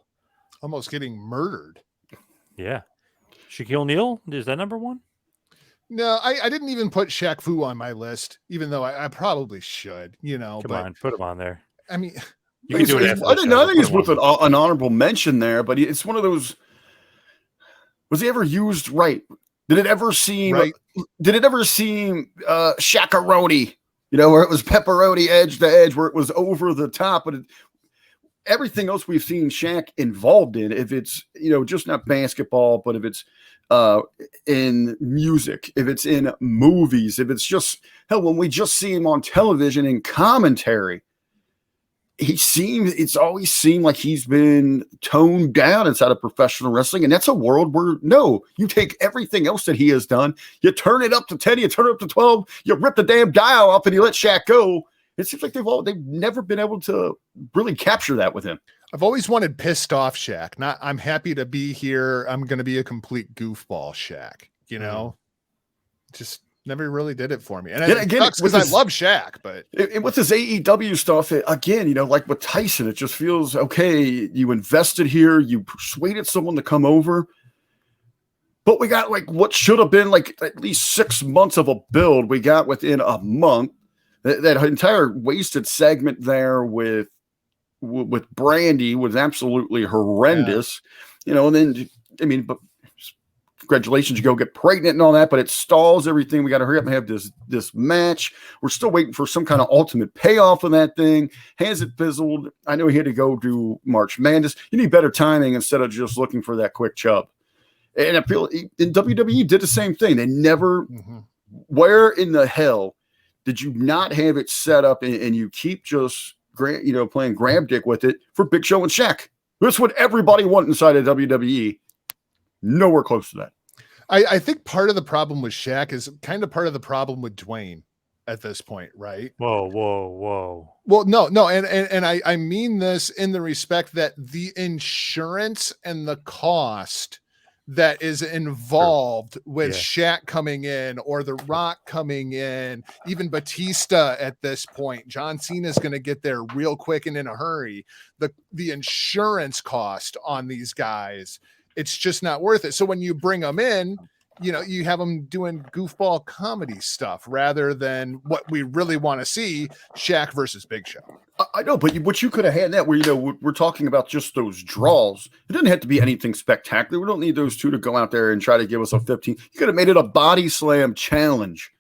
B: Almost getting murdered.
A: Yeah. Shaquille O'Neal, is that number 1?
B: No, I didn't even put Shaq Fu on my list, even though I probably should,
A: Come on, put him on there.
B: I mean,
A: you can do it.
C: I think it's with an honorable mention there, but it's one of those. Was he ever used right? Did it ever seem?
B: Right.
C: Did it ever seem Shaq-a-roni? Where it was pepperoni edge to edge, where it was over the top, but everything else we've seen Shaq involved in, if it's just not basketball, but if it's in music, if it's in movies, if it's just when we just see him on television in commentary. It's always seemed like he's been toned down inside of professional wrestling. And that's a world where, you take everything else that he has done, you turn it up to 10, you turn it up to 12, you rip the damn dial up and you let Shaq go. It seems like they've never been able to really capture that with him.
B: I've always wanted pissed off Shaq. Not, I'm happy to be here. I'm going to be a complete goofball Shaq, just never really did it for me. And again, because I love Shaq, but
C: with this AEW stuff, again, like with Tyson, it just feels okay. You invested here, you persuaded someone to come over, But we got like what should have been like at least 6 months of a build. We got within a month. That entire wasted segment there with Brandy was absolutely horrendous. And then but congratulations, you go get pregnant and all that, but it stalls everything. We got to hurry up and have this match. We're still waiting for some kind of ultimate payoff of that thing. Has it fizzled? I know he had to go do March Madness. You need better timing instead of just looking for that quick chub. And I feel in WWE did the same thing. They never. Where in the hell did you not have it set up and you keep just playing grab dick with it for Big Show and Shaq? That's what everybody wanted inside of WWE. Nowhere close to that.
B: I think part of the problem with Shaq is kind of part of the problem with Dwayne at this point, right?
A: Whoa.
B: Well, no, and I mean this in the respect that the insurance and the cost that is involved with Shaq coming in or The Rock coming in, even Batista at this point, John Cena is going to get there real quick and in a hurry. The insurance cost on these guys, it's just not worth it. So when you bring them in, you have them doing goofball comedy stuff rather than what we really want to see, Shaq versus Big Show.
C: I know, but what you could have had that where, we're talking about just those draws. It doesn't have to be anything spectacular. We don't need those two to go out there and try to give us a 15. You could have made it a body slam challenge,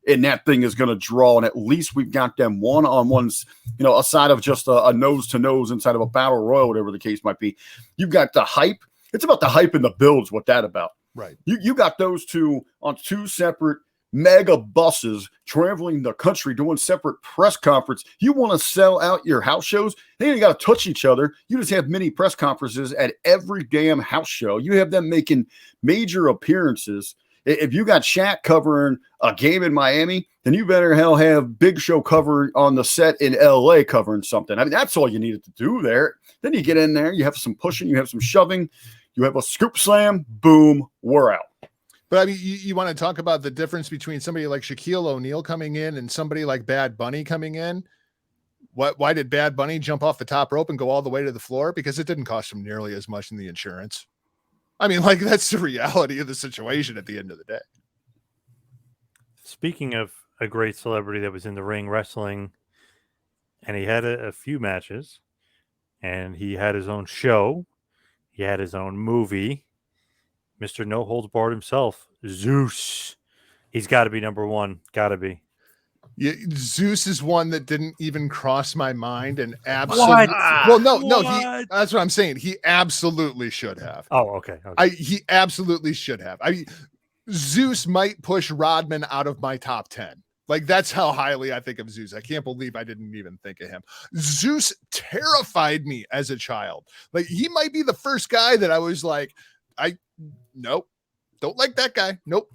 C: and that thing is going to draw. And at least we've got them one-on-ones, aside of just a nose-to-nose inside of a battle royal, whatever the case might be. You've got the hype. It's about the hype and the builds, what that about.
B: Right. You
C: got those two on two separate mega buses traveling the country doing separate press conference. You want to sell out your house shows? They ain't got to touch each other. You just have mini press conferences at every damn house show. You have them making major appearances. If you got Shaq covering a game in Miami, then you better hell have Big Show cover on the set in LA covering something. I mean, that's all you needed to do there. Then you get in there, you have some pushing, you have some shoving, you have a scoop slam, boom, we're out.
B: But I mean, you want to talk about the difference between somebody like Shaquille O'Neal coming in and somebody like Bad Bunny coming in. Why did Bad Bunny jump off the top rope and go all the way to the floor? Because it didn't cost him nearly as much in the insurance. I mean, that's the reality of the situation at the end of the day.
A: Speaking of a great celebrity that was in the ring wrestling, and he had a few matches, and he had his own show, he had his own movie, Mr. No Holds Barred himself, Zeus. He's got to be number one. Got to be.
B: Yeah, Zeus is one that didn't even cross my mind, and absolutely. Well, no. That's what I'm saying. He absolutely should have.
A: Oh, okay.
B: He absolutely should have. Zeus might push Rodman out of my top 10. That's how highly I think of Zeus. I can't believe I didn't even think of him. Zeus terrified me as a child. He might be the first guy that I was like, nope, don't like that guy. Nope.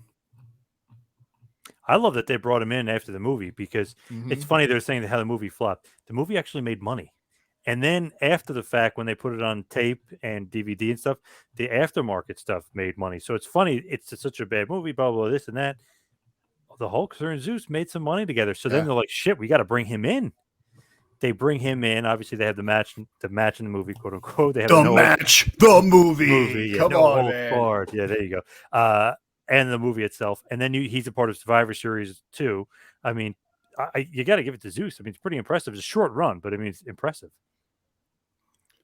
A: I love that they brought him in after the movie because it's funny they're saying how the movie flopped. The movie actually made money. And then after the fact, when they put it on tape and DVD and stuff, the aftermarket stuff made money. So it's funny. It's such a bad movie, blah, blah, this and that. The Hulkster and Zeus made some money together. So then they're like, shit, we got to bring him in. They bring him in. Obviously, they have the match in the movie, quote unquote. They have
C: the movie.
A: Yeah,
C: Come on, man.
A: Forward. Yeah, there you go. And the movie itself. And then he's a part of Survivor Series too. I mean, you got to give it to Zeus. I mean, it's pretty impressive. It's a short run, but I mean, it's impressive.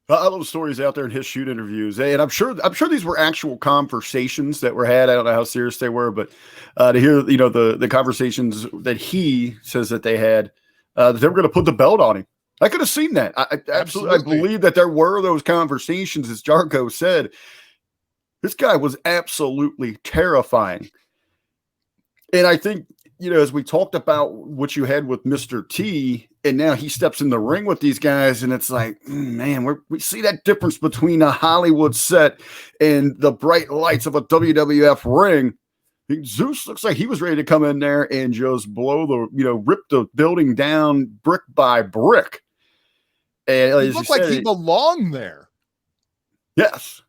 C: I love stories out there in his shoot interviews, and I'm sure these were actual conversations that were had. I don't know how serious they were, but to hear the conversations that he says that they had, that they were going to put the belt on him. I could have seen that. I absolutely believe that there were those conversations, as Jargo said. This guy was absolutely terrifying, and I think as we talked about what you had with Mr. T, and now he steps in the ring with these guys, and it's like, man, we see that difference between a Hollywood set and the bright lights of a WWF ring. Zeus looks like he was ready to come in there and just blow rip the building down brick by brick. And
B: he looked like he belonged there.
C: Yes,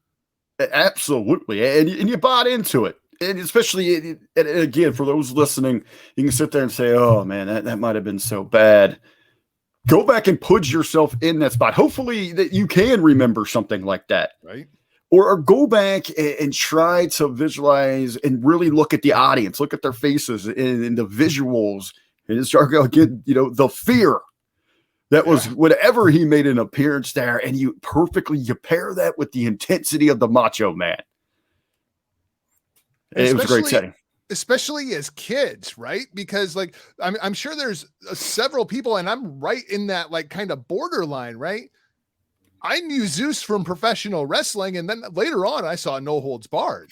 C: absolutely. And you bought into it. And especially, and again, for those listening, you can sit there and say, oh, man, that might have been so bad. Go back and put yourself in that spot. Hopefully that you can remember something like that.
B: Right.
C: or go back and try to visualize and really look at the audience, look at their faces and the visuals. And it's Jargo again, the fear that was whenever he made an appearance there, and you pair that with the intensity of the Macho Man. It was a great setting.
B: Especially as kids, right? Because like I'm sure there's several people, and I'm right in that like kind of borderline, right? I knew Zeus from professional wrestling, and then later on I saw No Holds Barred.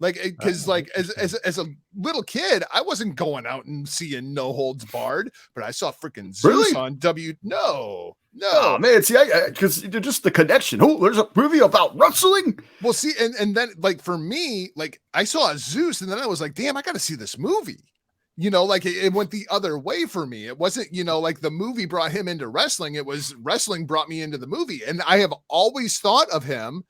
B: Like, because like as a little kid, I wasn't going out and seeing No Holds Barred, but I saw freaking Zeus on No.
C: Oh man, see, because just the connection. Oh, there's a movie about wrestling.
B: Well, see, and then like for me, like I saw Zeus, and then I was like, damn, I got to see this movie. Like it went the other way for me. It wasn't, like the movie brought him into wrestling. It was wrestling brought me into the movie. And I have always thought of him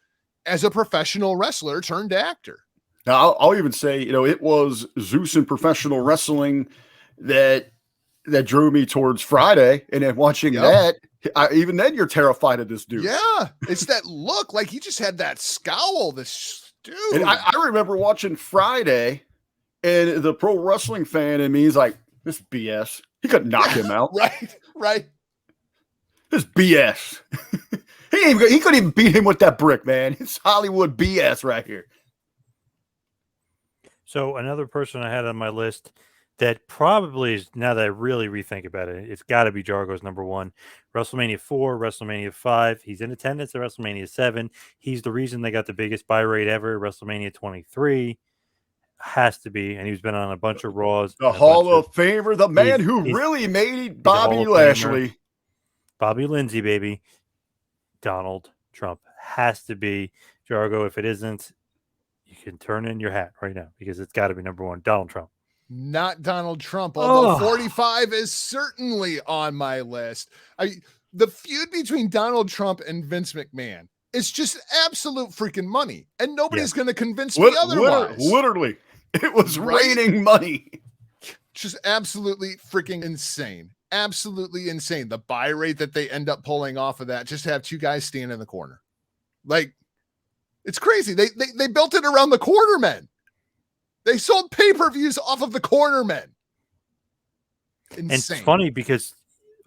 B: as a professional wrestler turned actor.
C: Now, I'll even say, it was Zeus in professional wrestling that drew me towards Friday. And then watching that, even then you're terrified of this dude.
B: Yeah. It's that look, like he just had that scowl, this dude.
C: And I remember watching Friday, and the pro wrestling fan in me is like, this BS. He could knock him out.
B: Right.
C: This BS. He couldn't even beat him with that brick, man. It's Hollywood BS right here.
A: So another person I had on my list that probably is, now that I really rethink about it, it's got to be Jargo's number one. WrestleMania 4, WrestleMania 5. He's in attendance at WrestleMania 7. He's the reason they got the biggest buy rate ever. WrestleMania 23 has to be, and he's been on a bunch of Raws.
C: The Hall of Famer, the man who really made Bobby Lashley.
A: Bobby Lindsay, baby. Donald Trump has to be. Jargo, if it isn't, you can turn in your hat right now because it's got to be number one. Donald Trump.
B: Not Donald Trump, although 45 is certainly on my list. The feud between Donald Trump and Vince McMahon is just absolute freaking money, and nobody's going to convince me otherwise.
C: Literally, it was raining money.
B: Just absolutely freaking insane. Absolutely insane. The buy rate that they end up pulling off of that, just to have two guys stand in the corner. Like, it's crazy. They built it around the cornermen. They sold pay-per-views off of the cornermen. Insane.
A: And it's funny because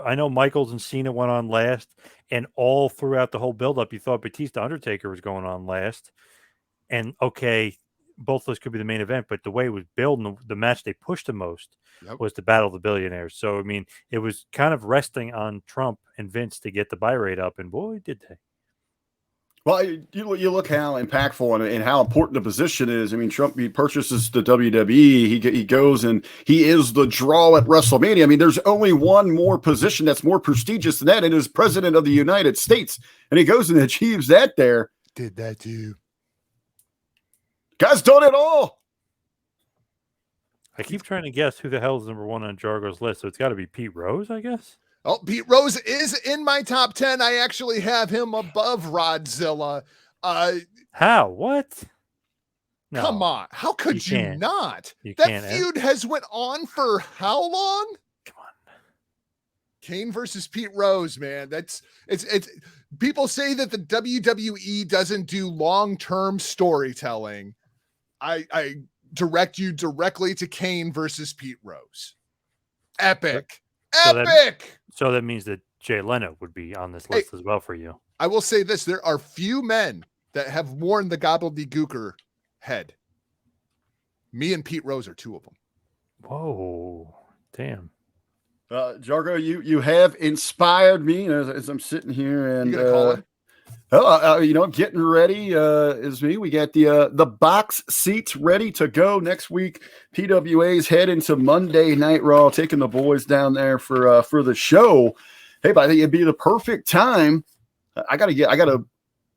A: I know Michaels and Cena went on last, and all throughout the whole build-up, you thought Batista Undertaker was going on last. And okay, both those could be the main event, but the way it was built and the match they pushed the most was the Battle of the Billionaires. So, I mean, it was kind of resting on Trump and Vince to get the buy rate up, and boy, did they.
C: Well, you look how impactful and how important the position is. I mean, Trump, he purchases the WWE. He goes and he is the draw at WrestleMania. I mean, there's only one more position that's more prestigious than that, and it is President of the United States. And he goes and achieves that there.
B: Did that too.
C: Guy's done it all.
A: I keep trying to guess who the hell is number one on Jargo's list, so it's got to be Pete Rose, I guess.
B: Oh, Pete Rose is in my top 10. I actually have him above Rodzilla.
A: How? What? No,
B: come on. How could you not?
A: You
B: that feud has went on for how long?
A: Come on.
B: Kane versus Pete Rose, man. It's people say that the WWE doesn't do long-term storytelling. I direct you directly to Kane versus Pete Rose. Epic.
A: So that means that Jay Leno would be on this list as well for you.
B: I will say this. There are few men that have worn the gobbledygooker head. Me and Pete Rose are two of them.
A: Whoa. Damn.
C: Jargo, you have inspired me as I'm sitting here and
B: you gonna call it?
C: Getting ready is me. We got the box seats ready to go next week. PWA's heading to Monday Night Raw, taking the boys down there for the show. Hey, but I think it'd be the perfect time. I gotta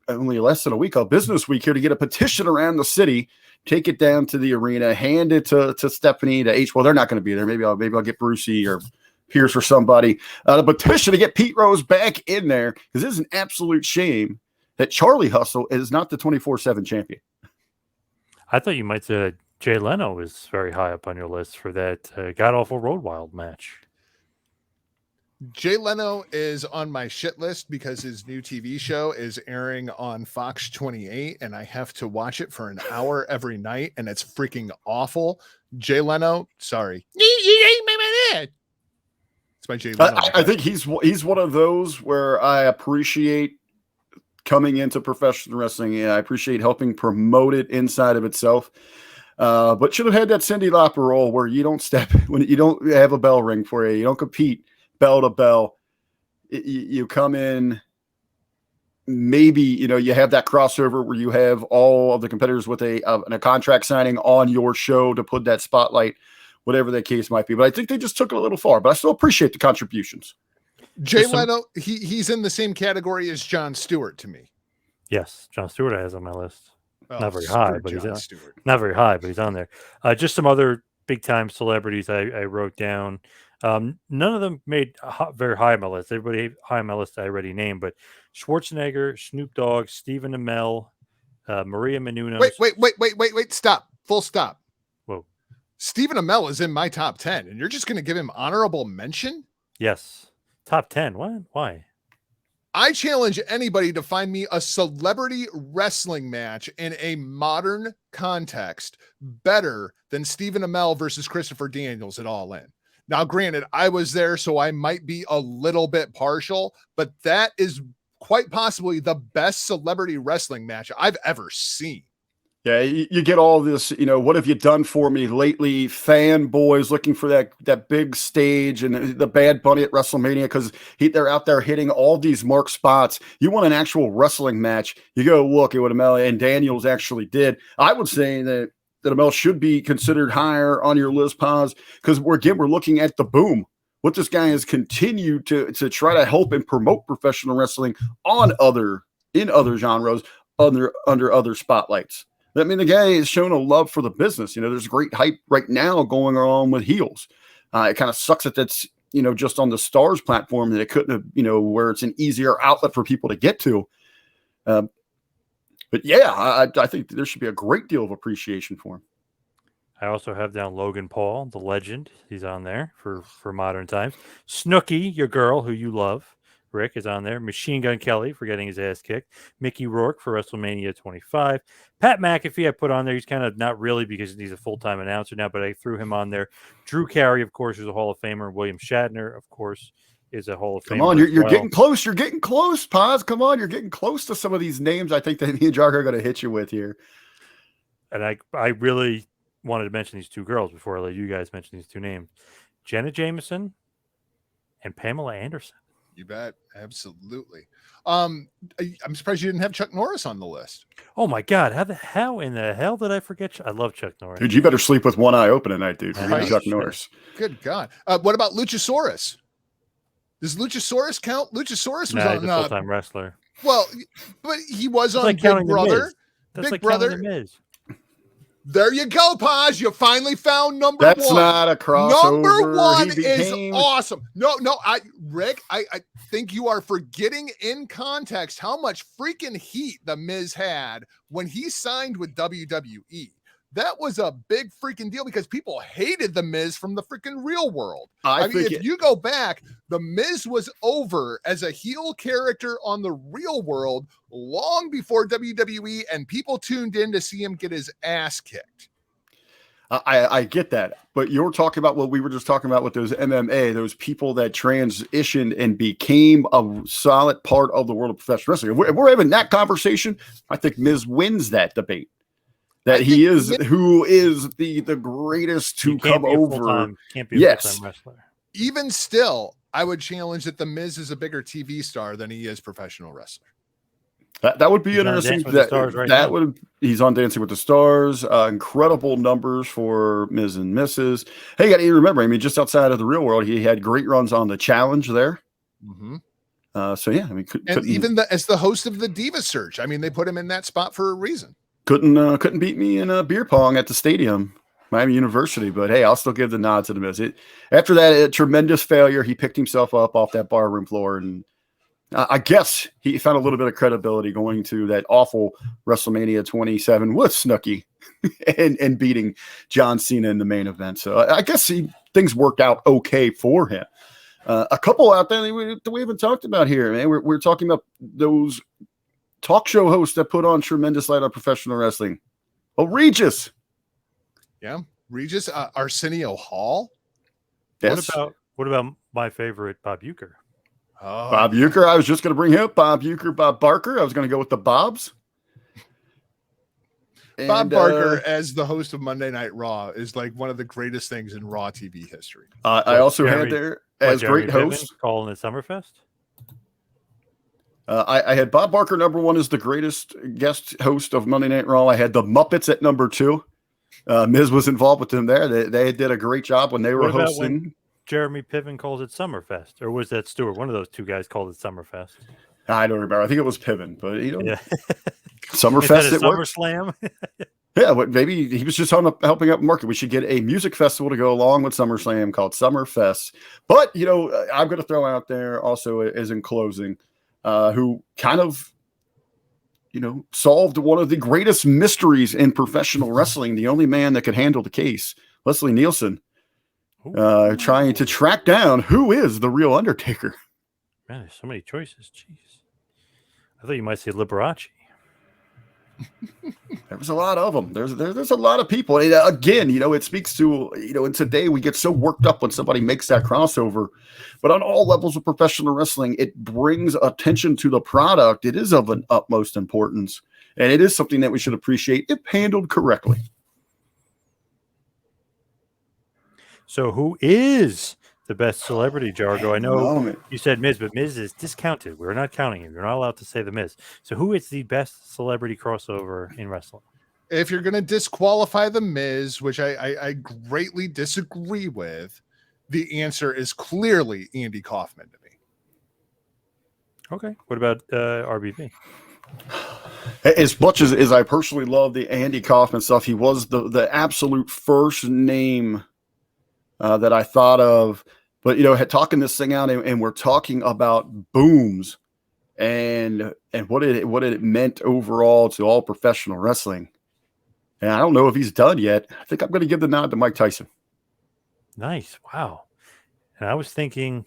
C: only less than a week, a business week here to get a petition around the city, take it down to the arena, hand it to Stephanie, to H. Well, they're not going to be there. Maybe I'll get Brucey or Pierce or somebody. The petition to get Pete Rose back in there, because it's an absolute shame that Charlie Hustle is not the 24/7 champion.
A: I thought you might say that Jay Leno is very high up on your list for that god-awful Road Wild match.
B: Jay Leno is on my shit list because his new TV show is airing on Fox 28 and I have to watch it for an hour every night and it's freaking awful. Jay Leno, sorry. It's my Jay Leno.
C: I think he's one of those where I appreciate coming into professional wrestling and I appreciate helping promote it inside of itself. But should have had that Cyndi Lauper role where you don't step when you don't have a bell ring for you. You don't compete bell to bell. You come in, maybe, you have that crossover where you have all of the competitors with a contract signing on your show to put that spotlight, whatever that case might be. But I think they just took it a little far, but I still appreciate the contributions.
B: Jay Leno, he's in the same category as Jon Stewart to me.
A: Yes, Jon Stewart I has on my list.
B: Oh,
A: not very high, but
B: Jon
A: he's
B: Stewart.
A: not very high, but he's on there. Just some other big time celebrities I wrote down. None of them made very high on my list. Everybody high on my list I already named, but Schwarzenegger, Snoop Dogg, Stephen Amell, Maria Menounos.
B: Wait! Stop! Full stop.
A: Whoa!
B: Stephen Amell is in my top 10, and you're just going to give him honorable mention?
A: Yes, top 10. What? Why?
B: I challenge anybody to find me a celebrity wrestling match in a modern context better than Stephen Amell versus Christopher Daniels at All In. Now, granted, I was there, so I might be a little bit partial, but that is quite possibly the best celebrity wrestling match I've ever seen.
C: Yeah, you get all this, what have you done for me lately? Fanboys looking for that big stage and the Bad Bunny at Wrestlemania because they're out there hitting all these marked spots. You want an actual wrestling match, you go look at what Amell and Daniels actually did. I would say that Amell should be considered higher on your list, Poz, because we're looking at the boom. What this guy has continued to try to help and promote professional wrestling in other genres, under other spotlights. I mean, the guy has shown a love for the business. There's great hype right now going on with heels. It kind of sucks that that's, just on the Stars platform that it couldn't have, where it's an easier outlet for people to get to. But yeah, I think there should be a great deal of appreciation for him.
A: I also have down Logan Paul, the legend. He's on there for modern times. Snooki, your girl, who you love, Rick, is on there. Machine Gun Kelly for getting his ass kicked. Mickey Rourke for WrestleMania 25. Pat McAfee I put on there. He's kind of not really because he's a full-time announcer now, but I threw him on there. Drew Carey, of course, is a Hall of Famer. William Shatner, of course, is a Hall of Famer.
C: Come on, you're getting close. You're getting close, Poz. Come on, you're getting close to some of these names I think that me and Jargo are going to hit you with here.
A: And I really wanted to mention these two girls before I let you guys mention these two names. Jenna Jameson and Pamela Anderson.
B: You bet. Absolutely. I'm surprised you didn't have Chuck Norris on the list.
A: Oh my God. How in the hell did I forget? I love Chuck Norris.
C: Dude, you better sleep with one eye open tonight, dude.
A: Right.
C: Chuck Norris.
B: Good God. What about Luchasaurus? Does Luchasaurus count? Luchasaurus was on
A: he's a full-time wrestler.
B: Well, but he was on
A: like
B: Big Brother.
A: That's
B: Big
A: like
B: Brother.
A: The Miz.
B: There you go, Poz. You finally found number
C: That's
B: one.
C: not a crossover.
B: Number one is awesome. No, Rick, I think you are forgetting in context how much freaking heat the Miz had when he signed with WWE. That was a big freaking deal because people hated the Miz from the freaking Real World. I mean, if you go back, the Miz was over as a heel character on the Real World long before WWE, and people tuned in to see him get his ass kicked.
C: I get that, but you're talking about what we were just talking about with those MMA, those people that transitioned and became a solid part of the world of professional wrestling. If we're having that conversation, I think Miz wins that debate. That he is who is the greatest to come over.
A: Can't be a full-time wrestler.
B: Even still, I would challenge that the Miz is a bigger TV star than he is professional wrestler.
C: That would be interesting. He's on Dancing with the Stars. Incredible numbers for Miz and Mrs. Hey, you got to remember, I mean, just outside of the Real World, he had great runs on the Challenge there.
B: Mm-hmm.
C: So yeah, I mean,
B: even as the host of the Diva Search, I mean, they put him in that spot for a reason.
C: Couldn't beat me in a beer pong at the stadium, Miami University. But hey, I'll still give the nod to the Miz. After that tremendous failure, he picked himself up off that barroom floor, and I guess he found a little bit of credibility going to that awful WrestleMania 27 with Snooki and beating John Cena in the main event. So I guess things worked out okay for him. A couple out there that we haven't talked about here, man. We're talking about those talk show hosts that put on tremendous light on professional wrestling. Oh, Regis.
B: Yeah, Regis. Arsenio Hall.
C: Yes.
A: What about my favorite, Bob Uecker?
B: Oh,
C: Bob Uecker. I was just going to bring him up. Bob Uecker, Bob Barker. I was going to go with the Bobs.
B: Bob Barker as the host of Monday Night Raw is like one of the greatest things in Raw TV history.
C: I also had there as great host
A: calling it Summerfest.
C: I had Bob Barker number 1 as the greatest guest host of Monday Night Raw. I had the Muppets at number 2. Miz was involved with them there. They did a great job when they were hosting.
A: When Jeremy Piven calls it Summerfest, or was that Stewart? One of those two guys called it Summerfest.
C: I don't remember. I think it was Piven, but
A: yeah.
C: Summerfest at
A: SummerSlam.
C: Yeah, maybe he was just helping out market. We should get a music festival to go along with SummerSlam called Summerfest. But I'm going to throw out there also as in closing, who kind of solved one of the greatest mysteries in professional wrestling. The only man that could handle the case, Leslie Nielsen, trying to track down who is the real Undertaker.
A: Man, there's so many choices. Jeez. I thought you might say Liberace.
C: There was a lot of them. There's a lot of people. And again, it speaks to, and today we get so worked up when somebody makes that crossover. But on all levels of professional wrestling, it brings attention to the product. It is of an utmost importance. And it is something that we should appreciate if handled correctly.
A: So who is the best celebrity, Jargo? I know you said Miz, but Miz is discounted. We're not counting him. You're not allowed to say the Miz. So who is the best celebrity crossover in wrestling?
B: If you're going to disqualify the Miz, which I greatly disagree with, the answer is clearly Andy Kaufman to me.
A: Okay. What about RBV?
C: As much as I personally love the Andy Kaufman stuff, he was the absolute first name that I thought of. But, talking this thing out and we're talking about booms and what it meant overall to all professional wrestling. And I don't know if he's done yet. I think I'm going to give the nod to Mike Tyson.
A: Nice. Wow. And I was thinking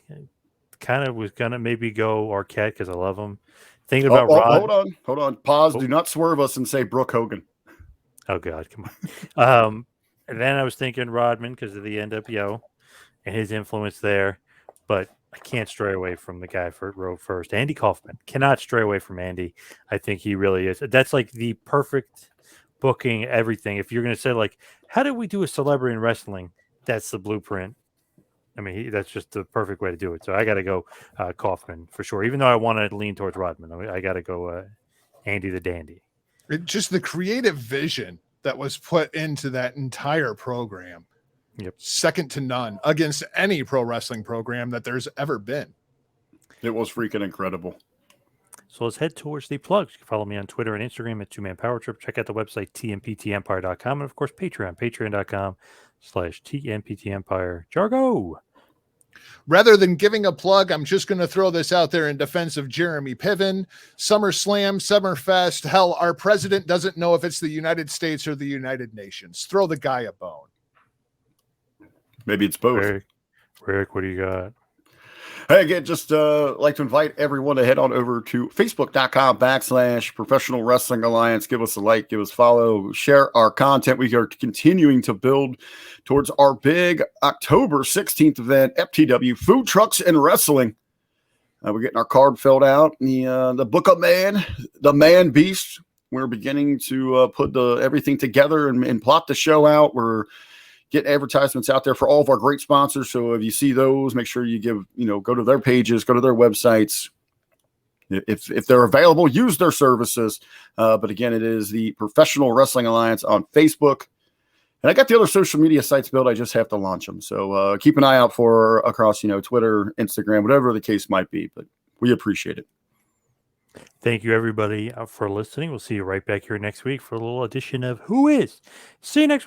A: kind of was going to maybe go Arquette because I love him. Thinking about Rod.
C: Hold on. Pause. Do not swerve us and say Brooke Hogan.
A: Oh, God. Come on. And then I was thinking Rodman because of the NWO and his influence there. But I can't stray away from the guy for row first. Andy Kaufman. Cannot stray away from Andy. I think he really is. That's like the perfect booking, everything. If you're going to say, like, how do we do a celebrity in wrestling? That's the blueprint. I mean, that's just the perfect way to do it. So I got to go Kaufman for sure. Even though I want to lean towards Rodman, I got to go Andy the Dandy.
B: Just the creative vision that was put into that entire program.
A: Yep.
B: Second to none against any pro wrestling program that there's ever been.
C: It was freaking incredible.
A: So let's head towards the plugs. You can follow me on Twitter and Instagram at 2Man Power Trip. Check out the website, tmptempire.com. And, of course, patreon.com/tmptempire. Jargo.
B: Rather than giving a plug, I'm just going to throw this out there in defense of Jeremy Piven. SummerSlam, Summerfest. Hell, our president doesn't know if it's the United States or the United Nations. Throw the guy a bone.
C: Maybe it's both.
A: Rick, what do you got?
C: Hey, again, just like to invite everyone to head on over to facebook.com/Professional Wrestling Alliance. Give us a like, give us a follow, share our content. We are continuing to build towards our big October 16th event, FTW, Food Trucks and Wrestling. We're getting our card filled out. The Book of Man, the Man Beast. We're beginning to put everything together and plot the show out. We're get advertisements out there for all of our great sponsors. So if you see those, make sure you go to their pages, go to their websites. If they're available, use their services. But again, it is the Professional Wrestling Alliance on Facebook. And I got the other social media sites built. I just have to launch them. So keep an eye out for across, Twitter, Instagram, whatever the case might be. But we appreciate it.
A: Thank you, everybody, for listening. We'll see you right back here next week for a little edition of Who Is. See you next week.